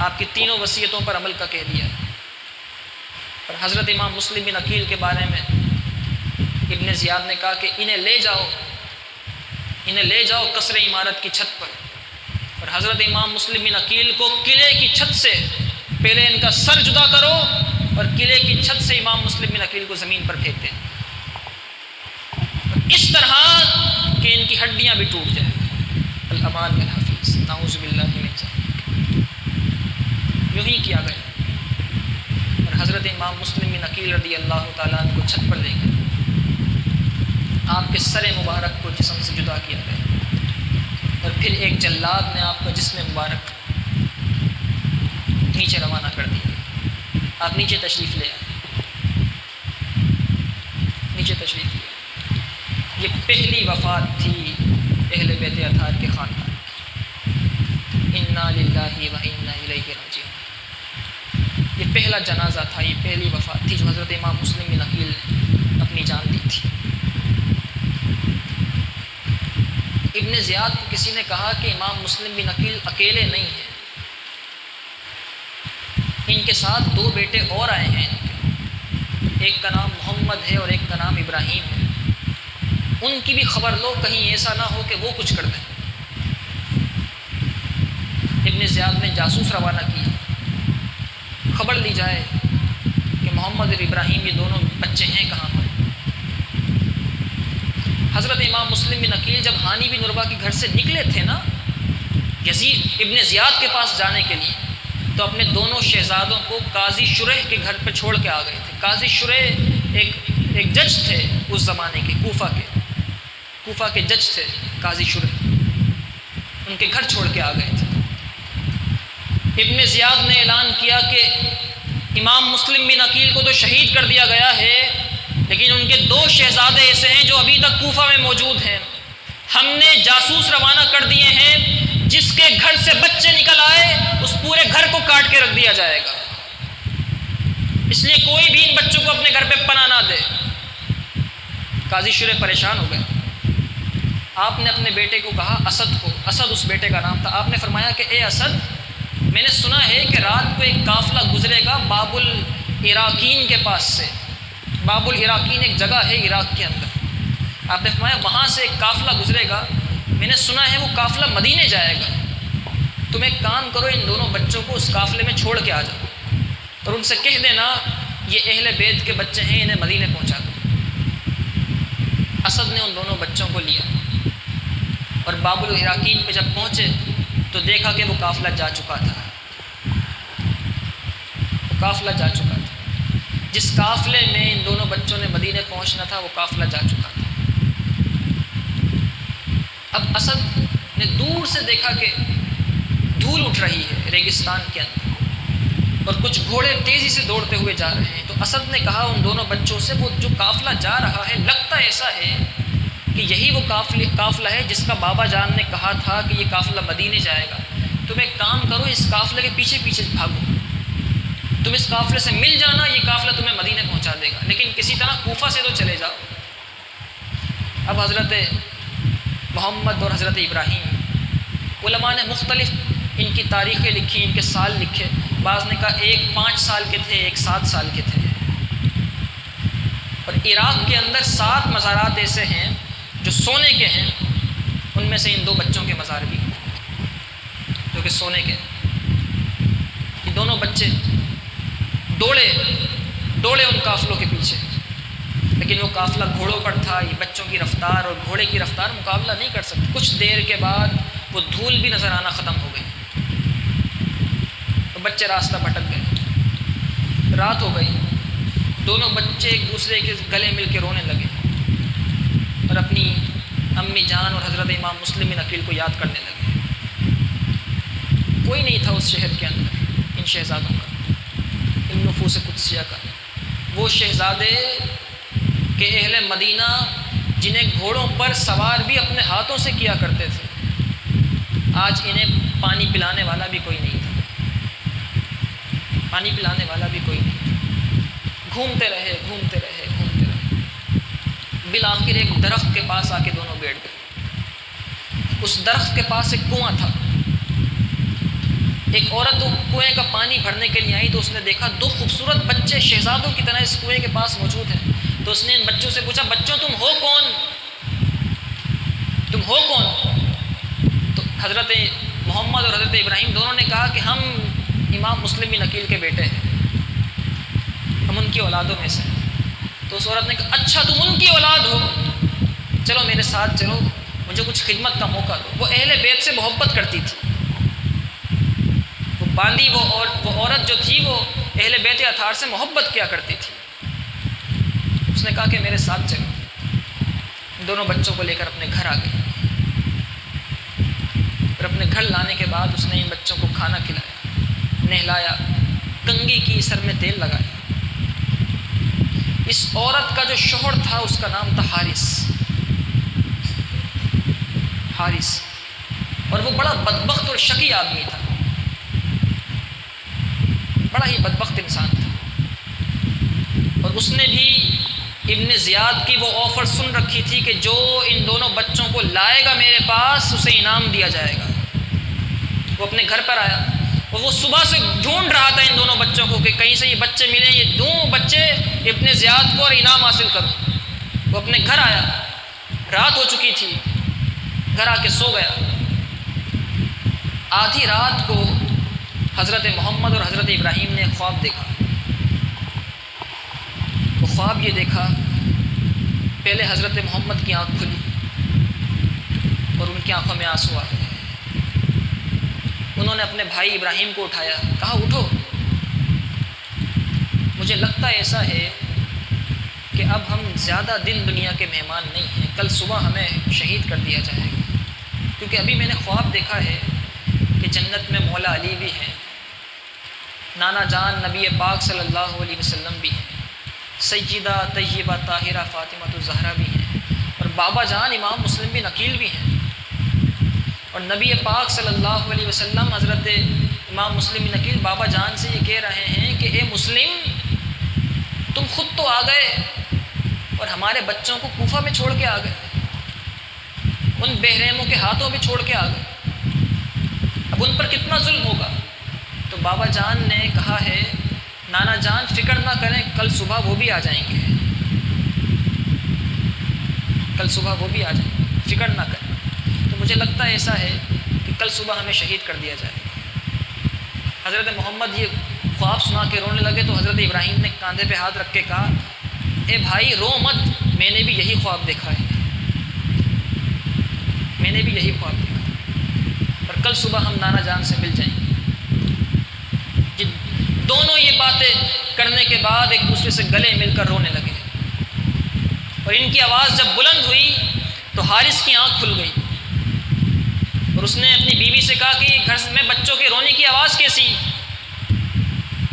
آپ کی تینوں وصیتوں پر عمل کا کہہ دیا ہے۔ اور حضرت امام مسلم بن عقیل کے بارے میں ابن زیاد نے کہا کہ انہیں لے جاؤ قصر عمارت کی چھت پر، اور حضرت امام مسلم بن عقیل کو قلعے کی چھت سے پہلے ان کا سر جدا کرو اور قلعے کی چھت سے امام مسلم بن عقیل کو زمین پر پھینک دیں، اس طرح کہ ان کی ہڈیاں بھی ٹوٹ جائیں۔ الامان والحفیظ، نعوذ باللہ من ذلک۔ یوں ہی کیا گیا اور حضرت امام مسلم بن عقیل رضی اللہ تعالیٰ عنہ کو چھت پر لے گئے، آپ کے سر مبارک کو جسم سے جدا کیا گیا، اور پھر ایک جلاد نے آپ کا جسم مبارک نیچے روانہ کر دیا۔ آپ نیچے تشریف لے آئے، نیچے تشریف لے آئے۔ یہ پہلی وفات تھی اہل بیت اطہار کے خاندان کی، انا للہ و انا الیہ راجعون۔ یہ پہلا جنازہ تھا، یہ پہلی وفات تھی جو حضرت امام مسلم بن عقیل نے اپنی جان دی تھی۔ ابن زیاد کو کسی نے کہا کہ امام مسلم بن عقیل اکیلے نہیں ہیں، ان کے ساتھ دو بیٹے اور آئے ہیں، ایک کا نام محمد ہے اور ایک کا نام ابراہیم ہے۔ ان کی بھی خبر لو، کہیں ایسا نہ ہو کہ وہ کچھ کر دیں۔ ابن زیاد نے جاسوس روانہ کیا، خبر لی جائے کہ محمد اور ابراہیم یہ دونوں بچے ہیں کہاں پر۔ حضرت امام مسلم بن عقیل جب ہانی بن عروہ کے گھر سے نکلے تھے نا یزید ابن زیاد کے پاس جانے کے لیے، تو اپنے دونوں شہزادوں کو قاضی شریح کے گھر پہ چھوڑ کے آ گئے تھے۔ قاضی شریح ایک جج تھے اس زمانے کے، کوفہ کے جج تھے قاضی شریح، ان کے گھر چھوڑ کے آ گئے تھے۔ ابن زیاد نے اعلان کیا کہ امام مسلم بن عقیل کو تو شہید کر دیا گیا ہے، لیکن ان کے 2 شہزادے ایسے ہیں جو ابھی تک کوفہ میں موجود ہیں۔ ہم نے جاسوس روانہ کر دیے ہیں، جس کے گھر سے بچے نکل آئے اس پورے گھر کو کاٹ کے رکھ دیا جائے گا، اس لیے کوئی بھی ان بچوں کو اپنے گھر پہ پناہ نہ دے۔ قاضی شریح پریشان ہو گئے۔ آپ نے اپنے بیٹے کو کہا، اسد کو، اسد اس بیٹے کا نام تھا، آپ نے فرمایا کہ اے اسد، میں نے سنا ہے کہ رات کو ایک قافلہ گزرے گا باب العراقین کے پاس سے۔ باب العراقین ایک جگہ ہے عراق کے اندر، آپ نے فرمایا وہاں سے ایک قافلہ گزرے گا، میں نے سنا ہے وہ قافلہ مدینے جائے گا، تم ایک کام کرو، ان دونوں بچوں کو اس قافلے میں چھوڑ کے آ جاؤ اور ان سے کہہ دینا یہ اہل بیت کے بچے ہیں، انہیں مدینے پہنچا دو۔ اسد نے ان دونوں بچوں کو لیا اور باب العراقین پہ جب پہنچے تو دیکھا کہ وہ قافلہ جا چکا تھا، جس قافلے میں ان دونوں بچوں نے مدینے پہنچنا تھا وہ قافلہ جا چکا تھا۔ اب اسد نے دور سے دیکھا کہ دھول اٹھ رہی ہے ریگستان کے اندر اور کچھ گھوڑے تیزی سے دوڑتے ہوئے جا رہے ہیں، تو اسد نے کہا ان دونوں بچوں سے، وہ جو قافلہ جا رہا ہے لگتا ایسا ہے کہ یہی وہ قافلہ ہے جس کا بابا جان نے کہا تھا کہ یہ قافلہ مدینے جائے گا، تم ایک کام کرو، اس قافلے کے پیچھے پیچھے بھاگو، تم اس قافلے سے مل جانا، یہ قافلہ تمہیں مدینے پہنچا دے گا، لیکن کسی طرح کوفہ سے تو چلے جاؤ۔ اب حضرت محمد اور حضرت ابراہیم، علماء نے مختلف ان کی تاریخیں لکھی، ان کے سال لکھے، بعض نے کہا ایک 5 سال کے تھے، ایک 7 سال کے تھے۔ اور عراق کے اندر 7 مزارات ایسے ہیں جو سونے کے ہیں، ان میں سے ان 2 بچوں کے مزار بھی جو کہ سونے کے۔ یہ دونوں بچے دوڑے ان قافلوں کے پیچھے، لیکن وہ قافلہ گھوڑوں پر تھا، یہ بچوں کی رفتار اور گھوڑے کی رفتار مقابلہ نہیں کر سکتے۔ کچھ دیر کے بعد وہ دھول بھی نظر آنا ختم ہو گئی، تو بچے راستہ بھٹک گئے، رات ہو گئی، دونوں بچے ایک دوسرے کے گلے مل کے رونے لگے اور اپنی امی جان اور حضرت امام مسلم بن عقیل کو یاد کرنے لگے۔ کوئی نہیں تھا اس شہر کے اندر ان شہزادوں کا، ان نفوس قدسیہ کا، وہ شہزادے کہ اہل مدینہ جنہیں گھوڑوں پر سوار بھی اپنے ہاتھوں سے کیا کرتے تھے، آج انہیں پانی پلانے والا بھی کوئی نہیں تھا، پانی پلانے والا بھی کوئی نہیں تھا۔ گھومتے رہے، بالآخر ایک درخت کے پاس آ کے دونوں بیٹھ گئے۔ اس درخت کے پاس ایک کنواں تھا، ایک عورت کنویں کا پانی بھرنے کے لیے آئی تو اس نے دیکھا 2 خوبصورت بچے شہزادوں کی طرح اس کنویں کے پاس موجود ہیں، تو اس نے ان بچوں سے پوچھا، بچوں تم ہو کون؟ تو حضرت محمد اور حضرت ابراہیم دونوں نے کہا کہ ہم امام مسلم بن عقیل کے بیٹے ہیں، ہم ان کی اولادوں میں سے ہیں۔ تو اس عورت نے کہا اچھا تم ان کی اولاد ہو، چلو میرے ساتھ چلو، مجھے کچھ خدمت کا موقع دو۔ وہ اہل بیت سے محبت کرتی تھی، وہ باندی وہ عورت جو تھی وہ اہل بیت اطہار سے محبت کیا کرتی تھی۔ اس نے کہا کہ میرے ساتھ چلو، دونوں بچوں کو لے کر اپنے گھر آ گئی، اور اپنے گھر لانے کے بعد اس نے ان بچوں کو کھانا کھلایا، نہلایا، کنگھی کی، سر میں تیل لگایا۔ اس عورت کا جو شوہر تھا اس کا نام تھا حارث، اور وہ بڑا بدبخت اور شقی آدمی تھا، بڑا ہی بدبخت انسان تھا، اور اس نے بھی ابن زیاد کی وہ آفر سن رکھی تھی کہ جو ان دونوں بچوں کو لائے گا میرے پاس اسے انعام دیا جائے گا۔ وہ اپنے گھر پر آیا اور وہ صبح سے ڈھونڈ رہا تھا ان دونوں بچوں کو کہ کہیں سے یہ بچے ملیں، یہ 2 بچے ابن زیاد کو اور انعام حاصل کروں۔ وہ اپنے گھر آیا، رات ہو چکی تھی، گھر آ کے سو گیا۔ آدھی رات کو حضرت محمد اور حضرت ابراہیم نے خواب دیکھا۔ وہ خواب یہ دیکھا، پہلے حضرت محمد کی آنکھ کھلی اور ان کی آنکھوں میں آنسو آ گئے۔ انہوں نے اپنے بھائی ابراہیم کو اٹھایا، کہا اٹھو، مجھے لگتا ایسا ہے کہ اب ہم زیادہ دن دنیا کے مہمان نہیں ہیں، کل صبح ہمیں شہید کر دیا جائے گا، کیونکہ ابھی میں نے خواب دیکھا ہے کہ جنت میں مولا علی بھی ہیں، نانا جان نبی پاک صلی اللہ علیہ وسلم بھی ہیں، سیدہ طیبہ طاہرہ فاطمہ الزہرا بھی ہیں، اور بابا جان امام مسلم بن عقیل بھی ہیں، اور نبی پاک صلی اللہ علیہ وسلم حضرت امام مسلم بن عقیل بابا جان سے یہ کہہ رہے ہیں کہ اے مسلم، تم خود تو آ گئے اور ہمارے بچوں کو کوفہ میں چھوڑ کے آ گئے، ان بے رحموں کے ہاتھوں میں چھوڑ کے آ گئے، اب ان پر کتنا ظلم ہوگا۔ تو بابا جان نے کہا ہے نانا جان فکر نہ کریں، کل صبح وہ بھی آ جائیں گے، کل صبح وہ بھی آ جائیں گے، فکر نہ کریں۔ تو مجھے لگتا ہے ایسا ہے کہ کل صبح ہمیں شہید کر دیا جائے گا۔ حضرت محمد یہ خواب سنا کے رونے لگے تو حضرت ابراہیم نے کاندھے پہ ہاتھ رکھ کے کہا اے بھائی رو مت، میں نے بھی یہی خواب دیکھا ہے، میں نے بھی یہی خواب دیکھا ہے، اور کل صبح ہم نانا جان سے مل جائیں گے۔ دونوں یہ باتیں کرنے کے بعد ایک دوسرے سے گلے مل کر رونے لگے، اور ان کی آواز جب بلند ہوئی تو حارث کی آنکھ کھل گئی، اور اس نے اپنی بیوی سے کہا کہ گھر میں بچوں کے رونے کی آواز کیسی؟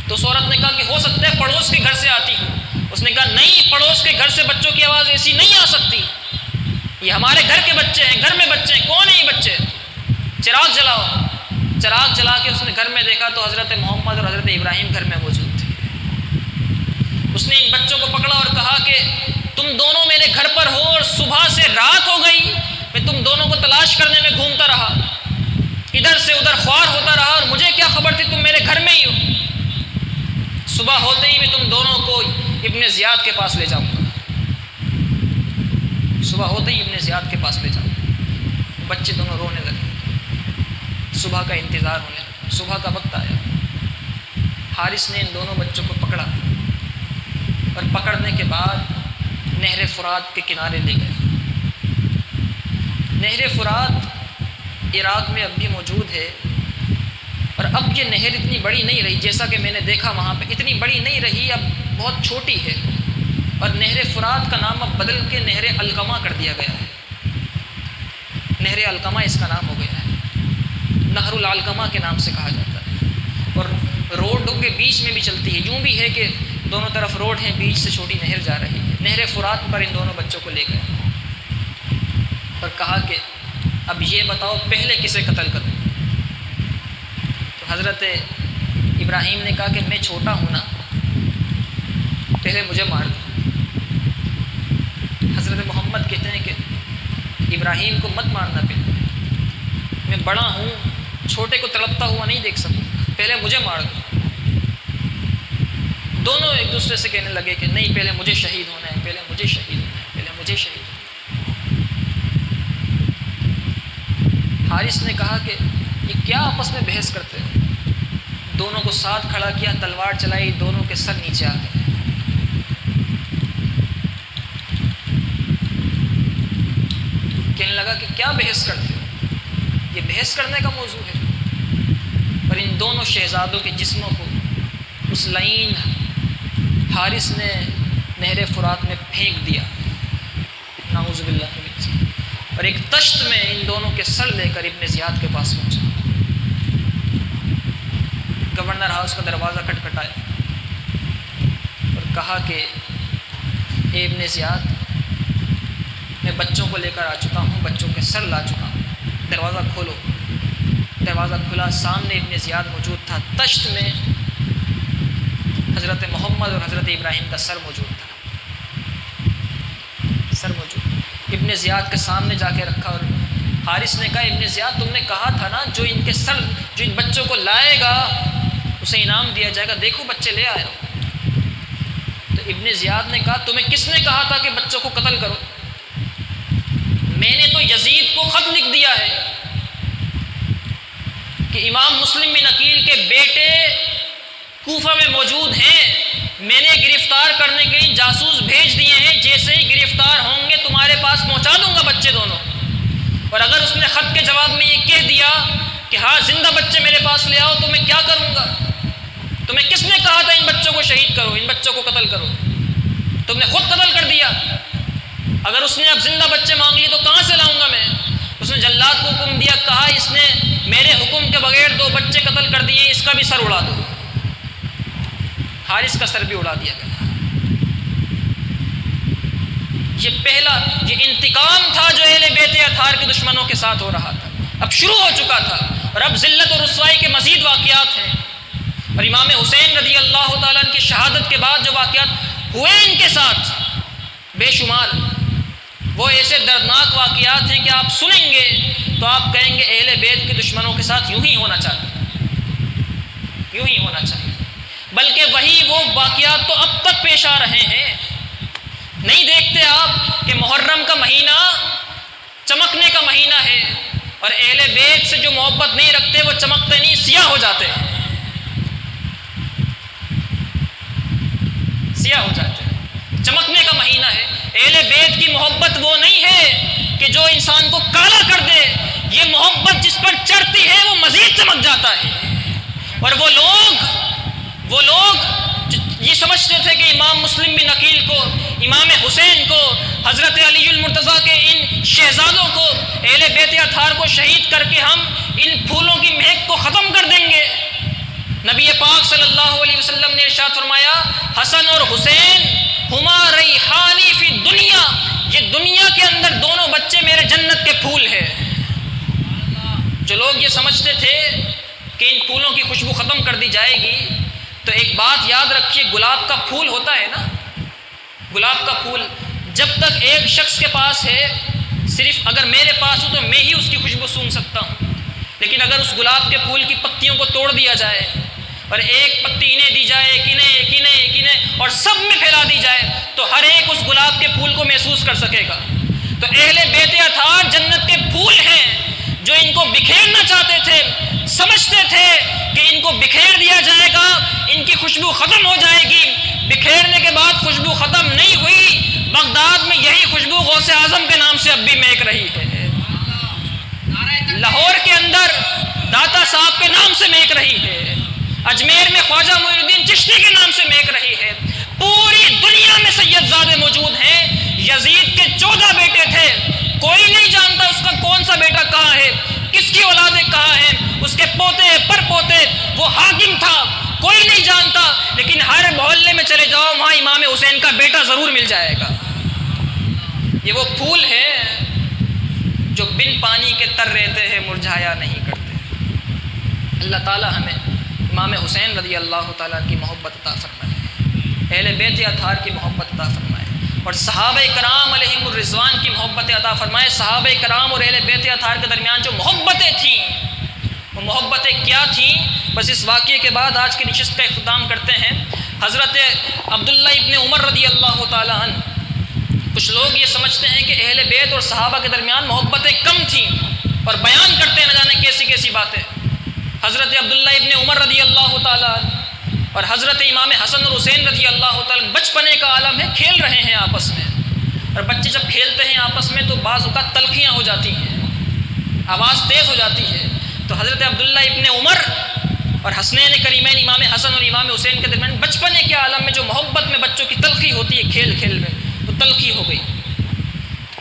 تو اس عورت نے کہا کہ ہو سکتا ہے پڑوس کے گھر سے آتی ہو۔ اس نے کہا نہیں، پڑوس کے گھر سے بچوں کی آواز ایسی نہیں آ سکتی، یہ ہمارے گھر کے بچے ہیں، گھر میں بچے ہیں۔ کون ہیں یہ بچے؟ چراغ جلاؤ۔ چراغ جلا کے اس نے گھر میں دیکھا تو حضرت محمد اور حضرت ابراہیم گھر میں موجود تھے۔ اس نے ان بچوں کو پکڑا اور کہا کہ تم دونوں میرے گھر پر ہو اور صبح سے رات ہو گئی، میں تم دونوں کو تلاش کرنے میں گھومتا رہا، ادھر سے ادھر خوار ہوتا رہا، اور مجھے کیا خبر تھی تم میرے گھر میں ہی ہو۔ صبح ہوتے ہی میں تم دونوں کو ابن زیاد کے پاس لے جاؤں گا، صبح ہوتے ہی ابن زیاد کے پاس لے جاؤں گا۔ بچے دونوں رونے لگے، صبح کا انتظار ہونے لگا، صبح کا وقت آیا۔ حارث نے ان دونوں بچوں کو پکڑا، اور پکڑنے کے بعد نہر فرات کے کنارے لے گئے۔ نہر فرات عراق میں اب بھی موجود ہے، اور اب یہ نہر اتنی بڑی نہیں رہی، جیسا کہ میں نے دیکھا وہاں پہ اتنی بڑی نہیں رہی، اب بہت چھوٹی ہے، اور نہر فرات کا نام اب بدل کے نہر القمہ کر دیا گیا ہے۔ نہر القمہ اس کا نام ہو گیا ہے، نہر العلقمہ کے نام سے کہا جاتا ہے، اور روڈوں کے بیچ میں بھی چلتی ہے۔ یوں بھی ہے کہ دونوں طرف روڈ ہیں، بیچ سے چھوٹی نہر جا رہی ہے۔ نہر فرات پر ان دونوں بچوں کو لے گئے اور کہا کہ اب یہ بتاؤ پہلے کسے قتل کروں؟ تو حضرت ابراہیم نے کہا کہ میں چھوٹا ہوں نا، پہلے مجھے مار دو۔ حضرت محمد کہتے ہیں کہ ابراہیم کو مت مارنا، پہلے میں بڑا ہوں، چھوٹے کو تڑپتا ہوا نہیں دیکھ سکتا، پہلے مجھے مار دو۔ دونوں ایک دوسرے سے کہنے لگے کہ نہیں، پہلے مجھے شہید ہونا ہے، پہلے مجھے شہید ہونا ہے، پہلے مجھے شہید ہونا ہے۔ حارث نے کہا کہ یہ کیا آپس میں بحث کرتے ہو؟ دونوں کو ساتھ کھڑا کیا، تلوار چلائی، دونوں کے سر نیچے آ گئے۔ کہنے لگا کہ کیا بحث کرتے ہو؟ یہ بحث کرنے کا موضوع ہے۔ اور ان دونوں شہزادوں کے جسموں کو اس لعین حارث نے نہر فرات میں پھینک دیا، نعوذ باللہ من ذالک، اور ایک تشت میں ان دونوں کے سر لے کر ابن زیاد کے پاس پہنچا۔ گورنر ہاؤس کا دروازہ کھٹکھٹایا اور کہا کہ اے ابن زیاد، میں بچوں کو لے کر آ چکا ہوں، بچوں کے سر لا چکا ہوں، دروازہ کھولو۔ دروازہ کھلا، سامنے ابن زیاد موجود تھا، تشت میں حضرت محمد اور حضرت ابراہیم کا سر موجود تھا، سر موجود۔ ابن زیاد کے سامنے جا کے رکھا، اور حارث نے کہا ابن زیاد تم نے کہا تھا نا جو ان کے سر، جو ان بچوں کو لائے گا اسے انعام دیا جائے گا، دیکھو بچے لے آئے ہو۔ تو ابن زیاد نے کہا تمہیں کس نے کہا تھا کہ بچوں کو قتل کرو؟ میں نے تو یزید کو خط لکھ دیا ہے کہ امام مسلم بن عقیل کے بیٹے کوفہ میں موجود ہیں، میں نے گرفتار کرنے کے لیے جاسوس بھیج دیے ہیں، جیسے ہی گرفتار ہوں گے تمہارے پاس پہنچا دوں گا بچے دونوں۔ اور اگر اس نے خط کے جواب میں یہ کہہ دیا کہ ہاں زندہ بچے میرے پاس لے آؤ تو میں کیا کروں گا؟ تمہیں کس نے کہا تھا ان بچوں کو شہید کرو، ان بچوں کو قتل کرو؟ تم نے خود قتل کر دیا۔ اگر اس نے اب زندہ بچے مانگ لیے تو کہاں سے لاؤں گا میں؟ اس نے جلاد کو حکم دیا، کہا اس نے میرے حکم کے بغیر 2 بچے قتل کر دیے، اس کا بھی سر اڑا دو۔ حارث کا سر بھی اڑا دیا گیا۔ یہ پہلا یہ انتقام تھا جو اہل بیت اطہار کے دشمنوں کے ساتھ ہو رہا تھا، اب شروع ہو چکا تھا، اور اب ذلت اور رسوائی کے مزید واقعات ہیں۔ اور امام حسین رضی اللہ تعالیٰ عنہ کی شہادت کے بعد جو واقعات ہوئے ان کے ساتھ بے شمار، وہ ایسے دردناک واقعات ہیں کہ آپ سنیں گے تو آپ کہیں گے اہل بیت کے دشمنوں کے ساتھ یوں ہی ہونا چاہیے، یوں ہی ہونا چاہیے۔ بلکہ وہی وہ واقعات تو اب تک پیش آ رہے ہیں۔ نہیں دیکھتے آپ کہ محرم کا مہینہ چمکنے کا مہینہ ہے، اور اہل بیت سے جو محبت نہیں رکھتے وہ چمکتے نہیں، سیاہ ہو جاتے ہیں، سیاہ ہو جاتے ہیں۔ چمکنے کا مہینہ ہے۔ اہل بیت کی محبت وہ نہیں ہے کہ جو انسان کو کالا کر دے، یہ محبت جس پر چڑھتی ہے وہ مزید چمک جاتا ہے۔ اور وہ لوگ یہ سمجھتے تھے کہ امام مسلم بن عقیل کو، امام حسین کو، حضرت علی المرتضیٰ کے ان شہزادوں کو، اہل بیت اطہار کو شہید کر کے ہم ان پھولوں کی مہک کو ختم کر دیں گے۔ نبی پاک صلی اللہ علیہ وسلم نے ارشاد فرمایا، حسن اور حسین ہما ریحانی فی دنیا، یہ دنیا کے اندر دونوں بچے میرے جنت کے پھول ہیں۔ جو لوگ یہ سمجھتے تھے کہ ان پھولوں کی خوشبو ختم کر دی جائے گی، تو ایک بات یاد رکھیے، گلاب کا پھول ہوتا ہے نا، گلاب کا پھول جب تک ایک شخص کے پاس ہے، صرف اگر میرے پاس ہو تو میں ہی اس کی خوشبو سونگھ سکتا ہوں، لیکن اگر اس گلاب کے پھول کی پتیوں کو توڑ دیا جائے اور ایک پتی انہیں دی جائے، ایک انہیں اور سب میں پھیلا دی جائے تو ہر ایک اس گلاب کے پھول کو محسوس کر سکے گا۔ تو اہل بیت اطہار جنت کے پھول ہیں، جو ان کو بکھیرنا چاہتے تھے، سمجھتے تھے کہ ان کو بکھیر دیا جائے گا، ان کی خوشبو ختم ہو جائے گی۔ بکھیرنے کے بعد خوشبو ختم نہیں ہوئی، بغداد میں یہی خوشبو غوث اعظم کے نام سے اب بھی مہک رہی ہے، لاہور کے اندر داتا صاحب کے نام سے مہک رہی ہے، اجمیر میں خواجہ معین الدین چشتی کے نام سے مہک رہی ہے۔ پوری دنیا میں سید زادے موجود ہیں۔ یزید کے 14 بیٹے تھے، کوئی نہیں جانتا اس کا کون سا بیٹا کہاں ہے، کس کی اولادیں کہاں ہیں، اس کے پوتے پر پوتے، وہ حاکم تھا، کوئی نہیں جانتا، لیکن ہر محلے میں چلے جاؤ وہاں امام حسین کا بیٹا ضرور مل جائے گا۔ یہ وہ پھول ہیں جو بن پانی کے تر رہتے ہیں، مرجھایا نہیں کرتے۔ اللہ تعالی ہمیں امام حسین رضی اللہ تعالیٰ کی محبت عطا فرمائے، اہل بیت اطہار کی محبت عطا فرمائے، اور صحابہ کرام علیہم الرضوان کی محبت عطا فرمائے۔ صحابہ کرام اور اہل بیت اطہار کے درمیان جو محبتیں تھیں، وہ محبتیں کیا تھیں؟ بس اس واقعے کے بعد آج کی نشست کا اختتام کرتے ہیں۔ حضرت عبداللہ ابن عمر رضی اللہ تعالیٰ عنہ، کچھ لوگ یہ سمجھتے ہیں کہ اہل بیت اور صحابہ کے درمیان محبتیں کم تھیں، اور بیان کرتے ہیں نہ جانے کیسی کیسی باتیں۔ حضرت عبداللہ ابن عمر رضی اللہ تعالیٰ عنہ اور حضرت امام حسن اور حسین رضی اللہ تعالیٰ عنہ بچپنے کا عالم ہے، کھیل رہے ہیں آپس میں، اور بچے جب کھیلتے ہیں آپس میں تو بعض اوقات تلخیاں ہو جاتی ہیں، آواز تیز ہو جاتی ہے۔ تو حضرت عبداللہ ابن عمر اور حسنین کریمین امام حسن اور امام حسین کے درمیان بچپنے کے عالم میں جو محبت میں بچوں کی تلخی ہوتی ہے کھیل کھیل میں، وہ تلخی ہو گئی۔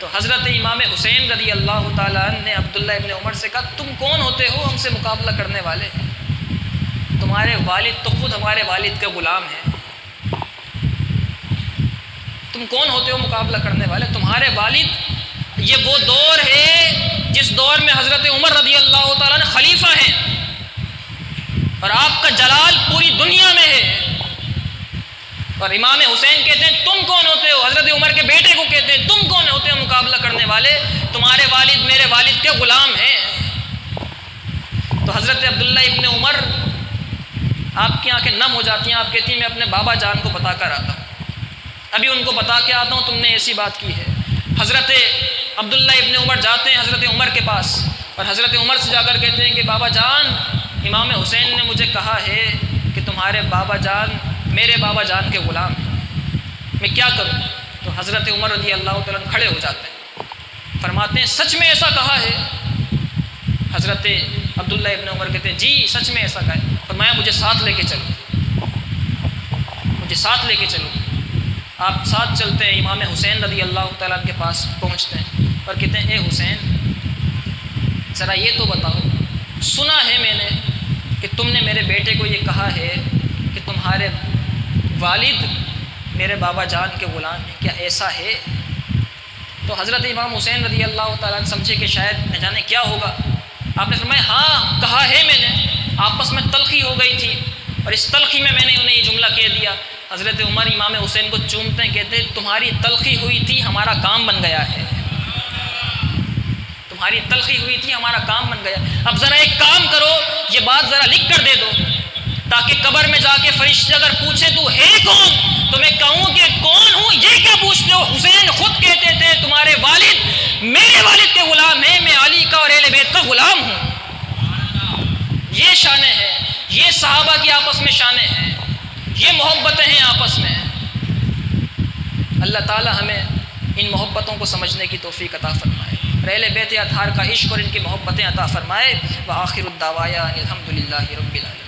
تو حضرت امام حسین رضی اللہ تعالیٰ عنہ نے عبداللہ ابن عمر سے کہا، تم کون ہوتے ہو ہم سے مقابلہ کرنے والے؟ تمہارے والد تو خود ہمارے والد کے غلام ہیں، تم کون ہوتے ہو مقابلہ کرنے والے؟ تمہارے والد، یہ وہ دور ہے جس دور میں حضرت عمر رضی اللہ تعالیٰ عنہ خلیفہ ہیں، اور آپ کا جلال پوری دنیا میں ہے۔ اور امام حسین کہتے ہیں تم کون ہوتے ہو؟ حضرت عمر کے بیٹے کو کہتے ہیں تم کون ہوتے ہو مقابلہ کرنے والے؟ تمہارے والد میرے والد کے غلام ہیں۔ تو حضرت عبداللہ ابن عمر، آپ کی آنکھیں نم ہو جاتی ہیں، آپ کہتی ہیں میں اپنے بابا جان کو بتا کر آتا ہوں، ابھی ان کو بتا کے آتا ہوں تم نے ایسی بات کی ہے۔ حضرت عبداللہ ابن عمر جاتے ہیں حضرت عمر کے پاس اور حضرت عمر سے جا کر کہتے ہیں کہ بابا جان، امام حسین نے مجھے کہا ہے کہ تمہارے بابا جان میرے بابا جان کے غلام ہیں، میں کیا کروں؟ تو حضرت عمر رضی اللہ تعالیٰ عنہ کھڑے ہو جاتے ہیں، فرماتے ہیں سچ میں ایسا کہا ہے؟ حضرت عبداللہ ابن عمر کہتے ہیں جی سچ میں ایسا کہا ہے۔ فرمایا مجھے ساتھ لے کے چلو، مجھے ساتھ لے کے چلو۔ آپ ساتھ چلتے ہیں، امام حسین رضی اللہ تعالیٰ عنہ کے پاس پہنچتے ہیں اور کہتے ہیں اے حسین ذرا یہ تو بتاؤ، سنا ہے میں نے کہ تم نے میرے بیٹے کو یہ کہا ہے کہ تمہارے والد میرے بابا جان کے غلام ہیں، کیا ایسا ہے؟ تو حضرت امام حسین رضی اللہ تعالیٰ عنہ سمجھے کہ شاید نہ جانے کیا ہوگا۔ آپ نے فرمایا ہاں کہا ہے میں نے، آپس میں تلخی ہو گئی تھی اور اس تلخی میں نے انہیں یہ جملہ کہہ دیا۔ حضرت عمر امام حسین کو چومتے ہیں، کہتے ہیں تمہاری تلخی ہوئی تھی ہمارا کام بن گیا ہے، تمہاری تلخی ہوئی تھی ہمارا کام بن گیا۔ اب ذرا ایک کام کرو، یہ بات ذرا لکھ کر دے دو تاکہ قبر میں جا کے فرشتے اگر پوچھے تو ہے کون تو میں کہوں کہ کون ہوں، یہ کیا پوچھتے ہو؟ حسین خود کہتے تھے تمہارے والد میرے والد کے غلام ہیں، میں علی کا اور اہل بیت کا غلام ہوں۔ یہ شانیں ہیں، یہ صحابہ کی آپس میں شانیں ہیں، یہ محبتیں ہیں آپس میں۔ اللہ تعالی ہمیں ان محبتوں کو سمجھنے کی توفیق عطا فرمائے، اہل بیت اطہار کا عشق اور ان کی محبتیں عطا فرمائے۔ وآخر الدعوایا ان الحمد للہ رب العالمین۔